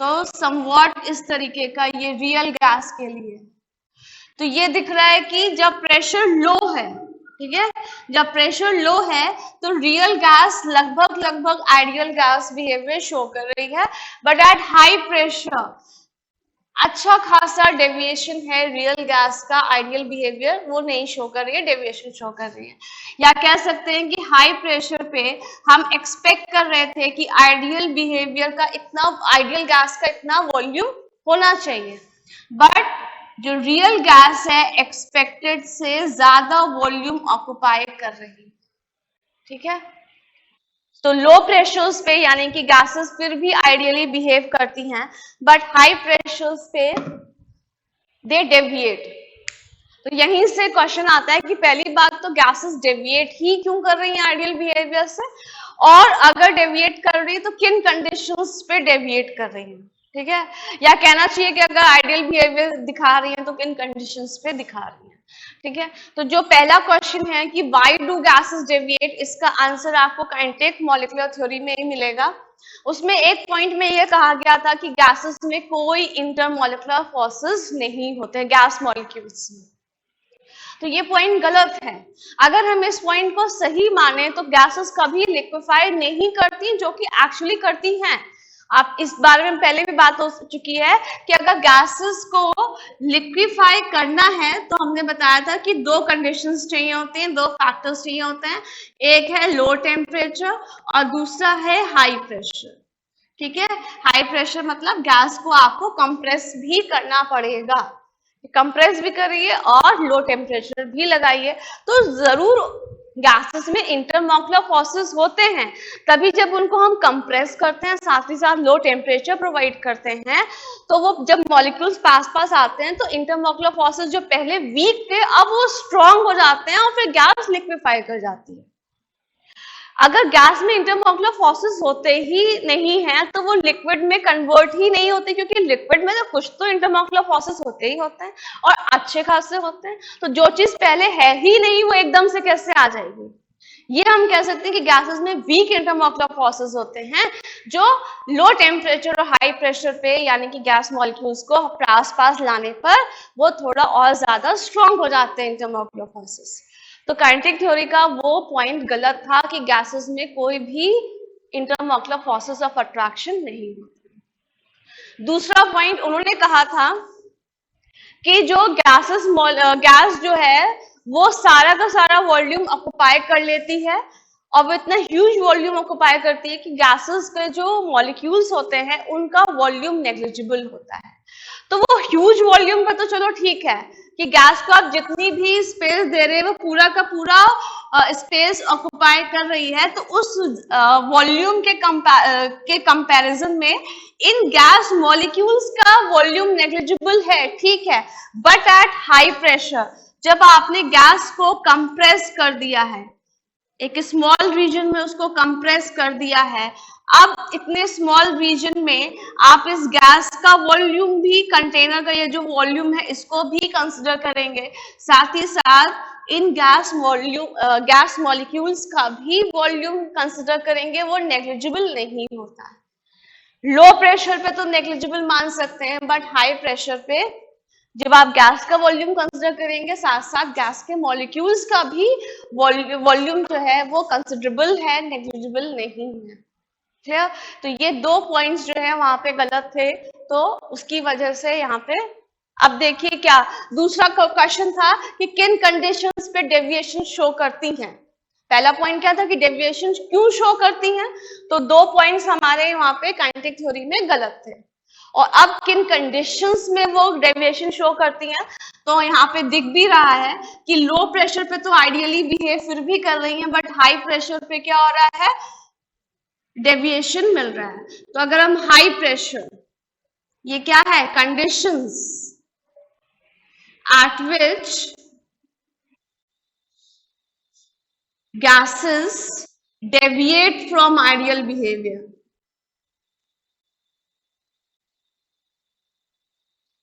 तो समवॉट इस तरीके का, ये रियल गैस के लिए तो ये दिख रहा है कि जब प्रेशर लो है, ठीक है, जब प्रेशर लो है तो रियल गैस लगभग आइडियल गैस बिहेवियर शो कर रही है। बट एट हाई प्रेशर अच्छा खासा डेविएशन है रियल गैस का, आइडियल बिहेवियर वो नहीं शो कर रही है, डेविएशन शो कर रही है। या कह सकते हैं कि हाई प्रेशर पे हम एक्सपेक्ट कर रहे थे कि आइडियल बिहेवियर का इतना, आइडियल गैस का इतना वॉल्यूम होना चाहिए, बट जो रियल गैस है एक्सपेक्टेड से ज्यादा वॉल्यूम ऑक्युपाई कर रही, ठीक है। तो लो प्रेशर्स पे यानी कि गैसेस फिर भी आइडियली बिहेव करती हैं, बट हाई प्रेशर्स पे दे डेविएट। तो यहीं से क्वेश्चन आता है कि पहली बात तो गैसेस डेविएट ही क्यों कर रही हैं आइडियल बिहेवियर से, और अगर डेविएट कर रही है तो किन कंडीशंस पे डेविएट कर रही हैं, ठीक है। या कहना चाहिए कि अगर आइडियल बिहेवियर दिखा रही है तो किन कंडीशंस पे दिखा रही है, ठीक है। तो जो पहला क्वेश्चन है कि व्हाई डू गैसेस डेविएट, इसका आंसर आपको काइनेटिक मॉलिक्यूलर थ्योरी में ही मिलेगा। उसमें एक पॉइंट में यह कहा गया था कि गैसेस में कोई इंटरमॉलिक्यूलर फोर्सेस नहीं होते गैस मॉलिक्यूल्स में, तो ये पॉइंट गलत है। अगर हम इस पॉइंट को सही माने तो गैसेस कभी लिक्विफाई नहीं करती, जो कि एक्चुअली करती हैं। आप इस बारे में पहले भी बात हो चुकी है कि अगर गैसेस को लिक्विफाई करना है तो हमने बताया था कि दो कंडीशंस चाहिए होते हैं, दो फैक्टर्स चाहिए होते हैं, एक है लो टेम्परेचर और दूसरा है हाई प्रेशर, ठीक है। हाई प्रेशर मतलब गैस को आपको कंप्रेस भी करना पड़ेगा, कंप्रेस भी करिए और लो टेम्परेचर भी लगाइए, तो जरूर गैसेस में इंटरमॉलिक्यूलर फोर्सेस होते हैं, तभी जब उनको हम कंप्रेस करते हैं, साथ ही साथ लो टेम्परेचर प्रोवाइड करते हैं, तो वो जब मॉलिक्यूल्स पास पास आते हैं तो इंटरमॉलिक्यूलर फोर्सेस जो पहले वीक थे अब वो स्ट्रांग हो जाते हैं और फिर गैस लिक्विफाई कर जाती है। अगर गैस में इंटरमॉलिक्यूलर फोर्सेस होते ही नहीं है तो वो लिक्विड में कन्वर्ट ही नहीं होते, क्योंकि लिक्विड में तो कुछ तो इंटरमॉलिक्यूलर फोर्सेस होते ही होते हैं और अच्छे खासे होते हैं, तो जो चीज पहले है ही नहीं वो एकदम से कैसे आ जाएगी। ये हम कह सकते हैं कि गैसेस में वीक इंटरमॉलिक्यूलर फोर्सेस होते हैं जो लो टेम्परेचर और हाई प्रेशर पे यानी कि गैस मॉलिक्यूल्स को आस पास लाने पर वो थोड़ा और ज्यादा स्ट्रांग हो जाते हैं इंटरमॉलिक्यूलर फोर्सेस। तो काइनेटिक थ्योरी का वो पॉइंट गलत था कि गैसेस में कोई भी इंटरमॉलिक्यूलर फोर्सेस ऑफ अट्रैक्शन नहीं होती। दूसरा पॉइंट उन्होंने कहा था कि जो गैस जो है वो सारा का सारा वॉल्यूम ऑक्युपाई कर लेती है और वो इतना ह्यूज वॉल्यूम ऑक्युपाई करती है कि गैसेस के जो मॉलिक्यूल्स होते हैं उनका वॉल्यूम नेग्लिजिबल होता है। तो वो ह्यूज वॉल्यूम पे तो चलो ठीक है कि गैस को आप जितनी भी स्पेस दे रहे हैं वो पूरा का पूरा स्पेस ऑक्युपाई कर रही है, तो उस वॉल्यूम के कंपैरिजन में इन गैस मॉलिक्यूल्स का वॉल्यूम नेग्लिजिबल है, ठीक है, बट एट हाई प्रेशर जब आपने गैस को कंप्रेस कर दिया है, एक स्मॉल रीजन में उसको कंप्रेस कर दिया है, अब इतने स्मॉल रीजन में आप इस गैस का वॉल्यूम भी, कंटेनर का ये जो वॉल्यूम है इसको भी कंसिडर करेंगे, साथ ही साथ इन गैस मॉलिक्यूल्स का भी वॉल्यूम कंसिडर करेंगे, वो नेग्लिजिबल नहीं होता है। लो प्रेशर पे तो नेग्लिजिबल मान सकते हैं, बट हाई प्रेशर पे जब आप गैस का वॉल्यूम कंसिडर करेंगे साथ साथ गैस के मॉलिक्यूल्स का भी वॉल्यूम जो है वो कंसिडरेबल है, नेग्लिजिबल नहीं है। क्लियर? तो ये दो पॉइंट्स जो है वहां पे गलत थे, तो उसकी वजह से यहाँ पे अब देखिए क्या दूसरा क्वेश्चन था कि किन कंडीशंस पे डेविएशन शो करती हैं। पहला पॉइंट क्या था कि डेविएशन क्यों शो करती हैं, तो दो पॉइंट्स हमारे वहां पे काइनेटिक थ्योरी में गलत थे। और अब किन कंडीशंस में वो डेविएशन शो करती हैं, तो यहाँ पे दिख भी रहा है कि लो प्रेशर पे तो आइडियली बिहेव फिर भी कर रही हैं, बट हाई प्रेशर पे क्या हो रहा है, डेविएशन मिल रहा है। तो अगर हम हाई प्रेशर, ये क्या है, conditions eight which gases deviate from ideal behaviour.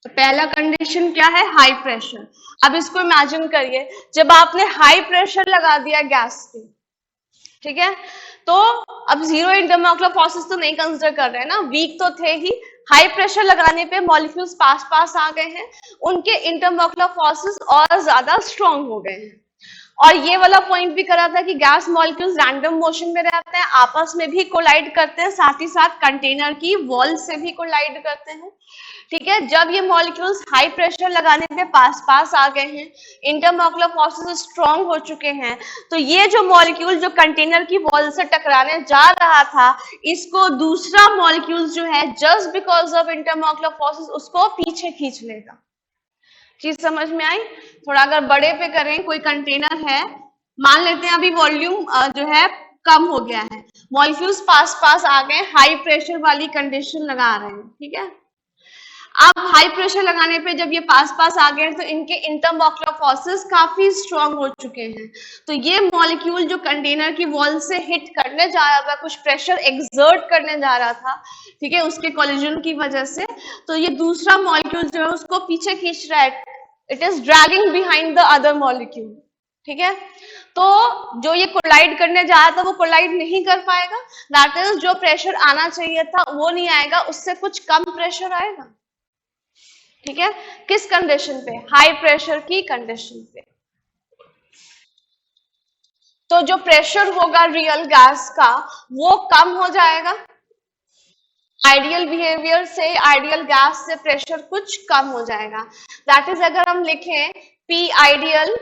तो पहला कंडीशन क्या है, हाई प्रेशर। अब इसको इमेजिन करिए जब आपने हाई प्रेशर लगा दिया गैस पे, ठीक है, तो अब जीरो इंटरमॉलिक्यूलर फोर्सेस तो नहीं कंसिडर कर रहे हैं ना, वीक तो थे ही, हाई प्रेशर लगाने पे मॉलिक्यूल्स पास पास आ गए हैं, उनके इंटरमॉलिक्यूलर फोर्सेस और ज्यादा स्ट्रांग हो गए हैं। और ये वाला पॉइंट भी करा था कि गैस मॉलिक्यूल्स रैंडम मोशन में रहते हैं, आपस में भी कोलाइड करते हैं, साथ ही साथ कंटेनर की वॉल से भी कोलाइड करते हैं, ठीक है। जब ये मॉलिक्यूल्स हाई प्रेशर लगाने पे पास पास आ गए हैं, इंटरमॉलिक्यूलर फोर्सेस स्ट्रांग हो चुके हैं, तो ये जो मॉलिक्यूल जो कंटेनर की वॉल से टकराने जा रहा था, इसको दूसरा मॉलिक्यूल जो है just because of intermolecular forces उसको पीछे खींच लेगा। चीज समझ में आई? थोड़ा अगर बड़े पे करें, कोई कंटेनर है, मान लेते हैं अभी वॉल्यूम जो है कम हो गया है, मॉलिक्यूल्स पास पास आ गए, हाई प्रेशर वाली कंडीशन लगा रहे हैं, ठीक है। अब हाई प्रेशर लगाने पे जब ये पास पास आ गए तो इनके इंटरमॉलिक्यूलर फोर्सेस काफी स्ट्रांग हो चुके हैं, तो ये मॉलिक्यूल जो कंटेनर की वॉल से हिट करने जा रहा था, कुछ प्रेशर एक्सर्ट करने जा रहा था, ठीक है, उसके कोलिजन की वजह से, तो ये दूसरा मॉलिक्यूल जो है उसको पीछे खींच रहा है, it is dragging behind the other molecule, ठीक है। तो जो ये कोलाइड करने जा रहा था वो कोलाइड नहीं कर पाएगा, दैट इज जो प्रेशर आना चाहिए था वो नहीं आएगा, उससे कुछ कम प्रेशर आएगा, ठीक है। किस कंडीशन पे, हाई प्रेशर की कंडीशन पे। तो जो प्रेशर होगा रियल गैस का वो कम हो जाएगा, आइडियल बिहेवियर से, आइडियल गैस से प्रेशर कुछ कम हो जाएगा, दैट इज अगर हम लिखें P ideal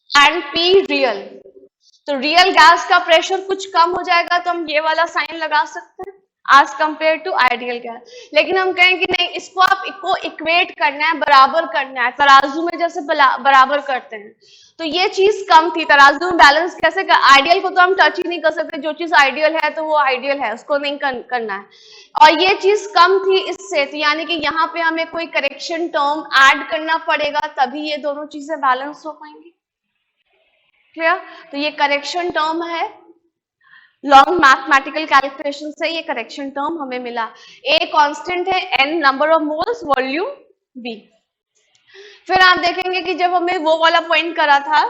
and P real, तो रियल गैस का प्रेशर कुछ कम हो जाएगा, तो हम ये वाला साइन लगा सकते हैं as compared to ideal gas. लेकिन हम कहें कि नहीं, इसको आप इक्वेट करना है, बराबर करना है, तराजू में जैसे बराबर करते हैं, तो ये चीज कम थी। तराजू में बैलेंस कैसे कर, आइडियल को तो हम टच ही नहीं कर सकते, जो चीज आइडियल है तो वो आइडियल है, उसको नहीं करना है। और ये चीज कम थी इससे, तो यानी कि यहाँ पे हमें कोई करेक्शन टर्म ऐड करना पड़ेगा, तभी ये दोनों चीजें बैलेंस हो पाएंगी। क्लियर? तो ये करेक्शन टर्म है, लॉन्ग मैथमेटिकल कैलकुलेशन से ये करेक्शन टर्म हमें मिला। ए कांस्टेंट है, N number of moles, volume B. फिर आप देखेंगे कि जब हमें वो वाला पॉइंट करा था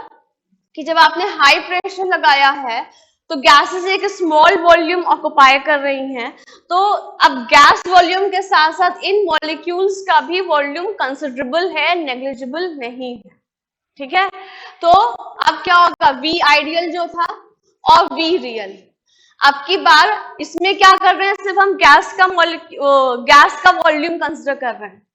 कि जब आपने हाई प्रेशर लगाया है तो गैसेस एक स्मॉल वॉल्यूम ऑक्युपाई कर रही हैं, तो अब गैस वॉल्यूम के साथ साथ इन मॉलिक्यूल्स का भी वॉल्यूम कंसिडरेबल है, नेग्लिजिबल नहीं है। ठीक है, तो अब क्या होगा, वी आइडियल जो था और वी रियल। अब की बार इसमें क्या कर रहे हैं, सिर्फ हम गैस का वॉल्यूम कंसिडर कर रहे हैं।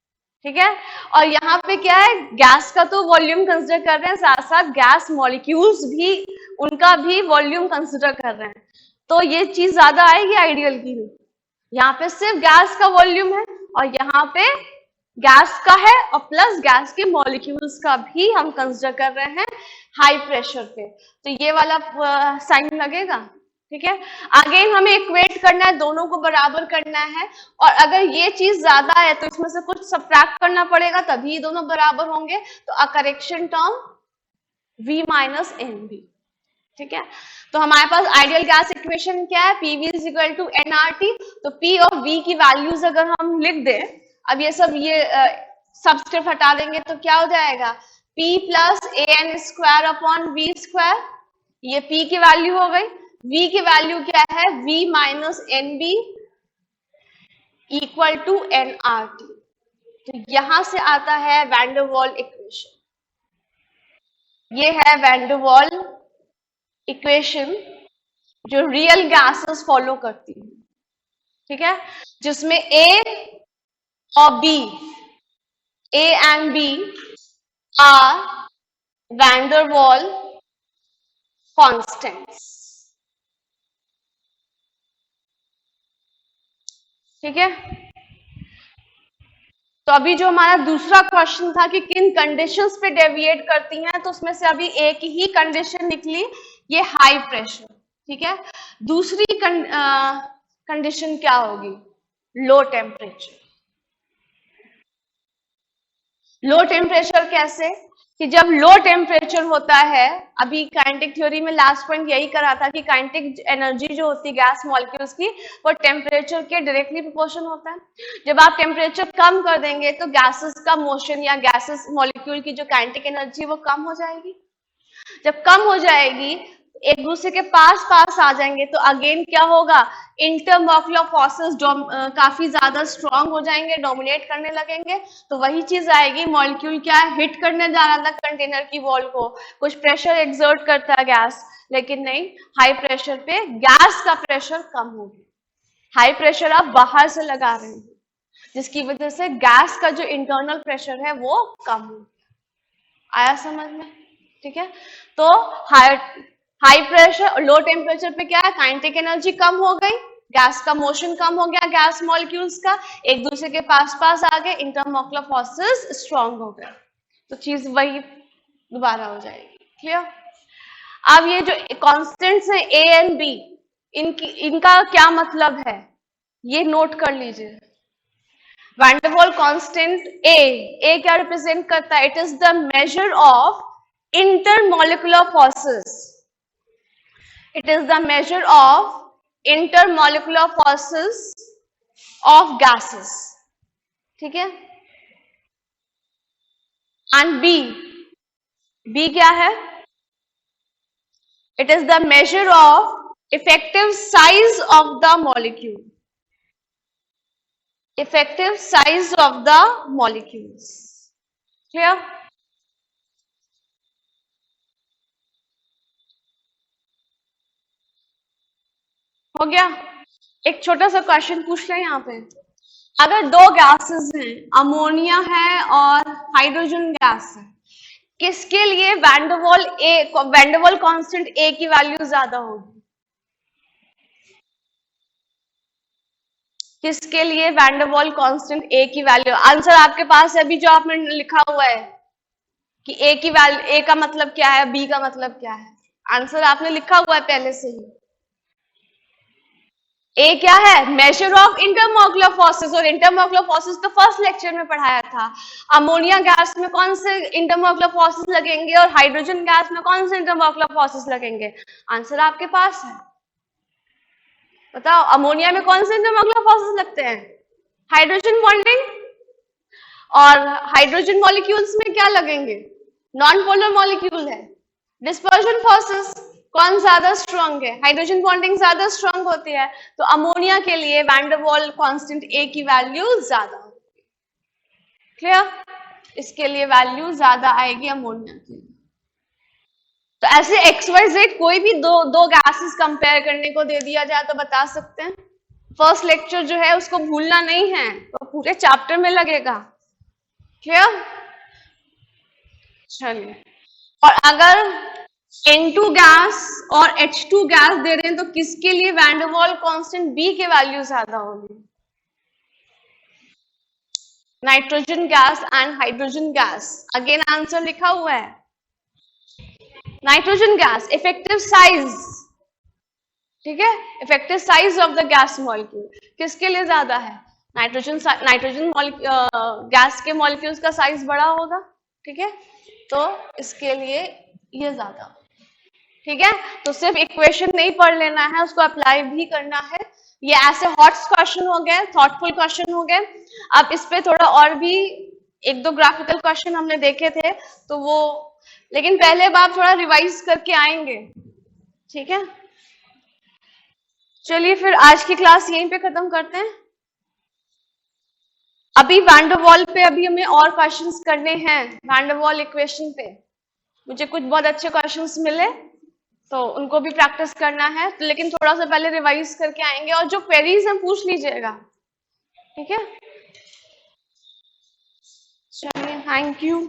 ठीक है, और यहाँ पे क्या है, गैस का तो वॉल्यूम कंसिडर कर रहे हैं, साथ साथ गैस मॉलिक्यूल्स भी, उनका भी वॉल्यूम कंसिडर कर रहे हैं। तो ये चीज ज्यादा आएगी आइडियल की। यहाँ पे सिर्फ गैस का वॉल्यूम है और यहाँ पे गैस का है और प्लस गैस के मॉलिक्यूल्स का भी हम कंसिडर कर रहे हैं हाई प्रेशर पे, तो ये वाला साइन लगेगा। ठीक है, अगेन हमें इक्वेट करना है, दोनों को बराबर करना है, और अगर ये चीज ज्यादा है तो इसमें से कुछ सब्ट्रैक्ट करना पड़ेगा, तभी दोनों बराबर होंगे। तो uh correction term V minus N B. ठीक है, तो हमारे पास आइडियल गैस इक्वेशन क्या है, PV is equal to nRT। तो P और V की वैल्यूज अगर हम लिख दें, अब ये सब सबस्क्रिप्ट हटा देंगे तो क्या हो जाएगा, P plus AN square upon V square, ये P की वैल्यू हो गई। V की वैल्यू क्या है, V minus N B equal to nRT। तो यहां से आता है वैन डर वाल इक्वेशन। ये है वैन डर वाल इक्वेशन जो रियल गैसेस फॉलो करती है। ठीक है, जिसमें A और B, A and B are van der Waals constants. ठीक है, तो अभी जो हमारा दूसरा क्वेश्चन था कि किन कंडीशंस पे डेविएट करती हैं, तो उसमें से अभी एक ही कंडीशन निकली, ये हाई प्रेशर। ठीक है, दूसरी कंडीशन क्या होगी, लो टेम्परेचर। लो टेम्परेचर कैसे, कि जब लो टेम्परेचर होता है, अभी काइनेटिक थ्योरी में लास्ट पॉइंट यही करा था कि काइनेटिक एनर्जी जो होती है गैस मॉलिक्यूल्स की, वो टेम्परेचर के डायरेक्टली प्रोपोर्शन होता है। जब आप टेम्परेचर कम कर देंगे तो गैसेस का मोशन या गैसेस मॉलिक्यूल की जो काइनेटिक एनर्जी वो कम हो जाएगी। जब कम हो जाएगी, एक दूसरे के पास पास आ जाएंगे, तो अगेन क्या होगा, इंटरमॉलिक्यूलर फोर्सेस काफी ज्यादा स्ट्रांग हो जाएंगे, डोमिनेट करने लगेंगे। तो वही चीज आएगी, मॉलिक्यूल क्या हिट करने जा रहा था कंटेनर की वॉल को, कुछ प्रेशर एक्सर्ट करता है गैस, लेकिन नहीं, हाई प्रेशर पे गैस का प्रेशर कम हो गया। हाई प्रेशर आप बाहर से लगा रहे हैं, जिसकी वजह से गैस का जो इंटरनल प्रेशर है वो कम हो गया। आया समझ में? ठीक है, तो हाई प्रेशर, लो टेम्परेचर पे क्या है, काइनेटिक एनर्जी कम हो गई, गैस का मोशन कम हो गया, गैस मॉलिक्यूल्स का एक दूसरे के पास पास आ गए, इंटरमॉलिक्यूलर फोर्सेस स्ट्रांग हो गए, तो चीज वही दोबारा हो जाएगी। क्लियर? अब ये जो कांस्टेंट्स हैं ए एंड बी, इनका क्या मतलब है ये नोट कर लीजिए। वैन डर वाल कांस्टेंट ए क्या रिप्रेजेंट करता है, it is the measure of intermolecular forces. It is the measure of intermolecular forces of gases. ठीक है, and B क्या है, it is the measure of effective size of the molecule. Effective size of the molecules. Clear? हो गया? एक छोटा सा question पूछ लें यहाँ पे, अगर दो गैसेस हैं, अमोनिया है और हाइड्रोजन गैस है, किसके लिए वैन डर वाल कांस्टेंट ए की वैल्यू ज्यादा होगी? किसके लिए वैन डर वाल कांस्टेंट ए की वैल्यू? आंसर आपके पास है अभी जो आपने लिखा हुआ है, कि ए की वैल्यू, ए का मतलब क्या है, बी का मतलब क्या है। आंसर आपने लिखा हुआ है पहले से ही। ए क्या है, मेजर ऑफ इंटरमॉलिक्यूलर फोर्सेस, और इंटरमॉलिक्यूलर फोर्सेस तो फर्स्ट लेक्चर में पढ़ाया था। अमोनिया गैस में कौन से इंटरमॉलिक्यूलर फोर्सेस लगेंगे और हाइड्रोजन गैस में कौन से इंटरमॉलिक्यूलर फोर्सेस लगेंगे। आंसर आपके पास है, बताओ अमोनिया में कौन से इंटरमॉलिक्यूलर फोर्सेस लगते हैं, हाइड्रोजन बॉन्डिंग, और हाइड्रोजन मॉलिक्यूल्स में क्या लगेंगे, नॉन पोलर मॉलिक्यूल है। डिस्पर्जन फोर्सेस कौन ज्यादा स्ट्रांग है, हाइड्रोजन बॉन्डिंग ज्यादा स्ट्रांग होती है, तो अमोनिया के लिए वैन डर वाल कांस्टेंट ए की वैल्यू ज्यादा होगी। क्लियर, इसके लिए वैल्यू ज्यादा आएगी अमोनिया की। तो ऐसे XYZ कोई भी दो गैसेस कंपेयर करने को दे दिया जाए तो बता सकते हैं। फर्स्ट लेक्चर जो है उसको भूलना नहीं है, तो पूरे चैप्टर में लगेगा। क्लियर, चलिए, और अगर N2 गैस और H2 गैस दे रहे हैं तो किसके लिए वैन डर वाल कांस्टेंट B के वैल्यू ज्यादा होगी, nitrogen gas and hydrogen gas. Again answer लिखा हुआ है, नाइट्रोजन गैस इफेक्टिव साइज, ठीक है, effective size of the gas molecule किसके लिए ज्यादा है, नाइट्रोजन गैस के मॉलिक्यूल्स का साइज बड़ा होगा, ठीक है, तो इसके लिए ये ज्यादा, ठीक है। तो सिर्फ इक्वेशन नहीं पढ़ लेना है, उसको अप्लाई भी करना है। ये ऐसे हॉट क्वेश्चन हो गए, थॉटफुल क्वेश्चन हो गए। अब इस पे थोड़ा और भी एक दो ग्राफिकल क्वेश्चन हमने देखे थे, तो वो, लेकिन पहले आप थोड़ा रिवाइज करके आएंगे, ठीक है। चलिए फिर आज की क्लास यहीं पे खत्म करते हैं। अभी वैन डर वाल पे अभी हमें और क्वेश्चंस करने हैं, वैन डर वाल इक्वेशन पे मुझे कुछ बहुत अच्छे क्वेश्चंस मिले तो उनको भी प्रैक्टिस करना है, तो लेकिन थोड़ा सा पहले रिवाइज करके आएंगे, और जो क्वेरीज हैं पूछ लीजिएगा, ठीक है। चलिए, थैंक यू।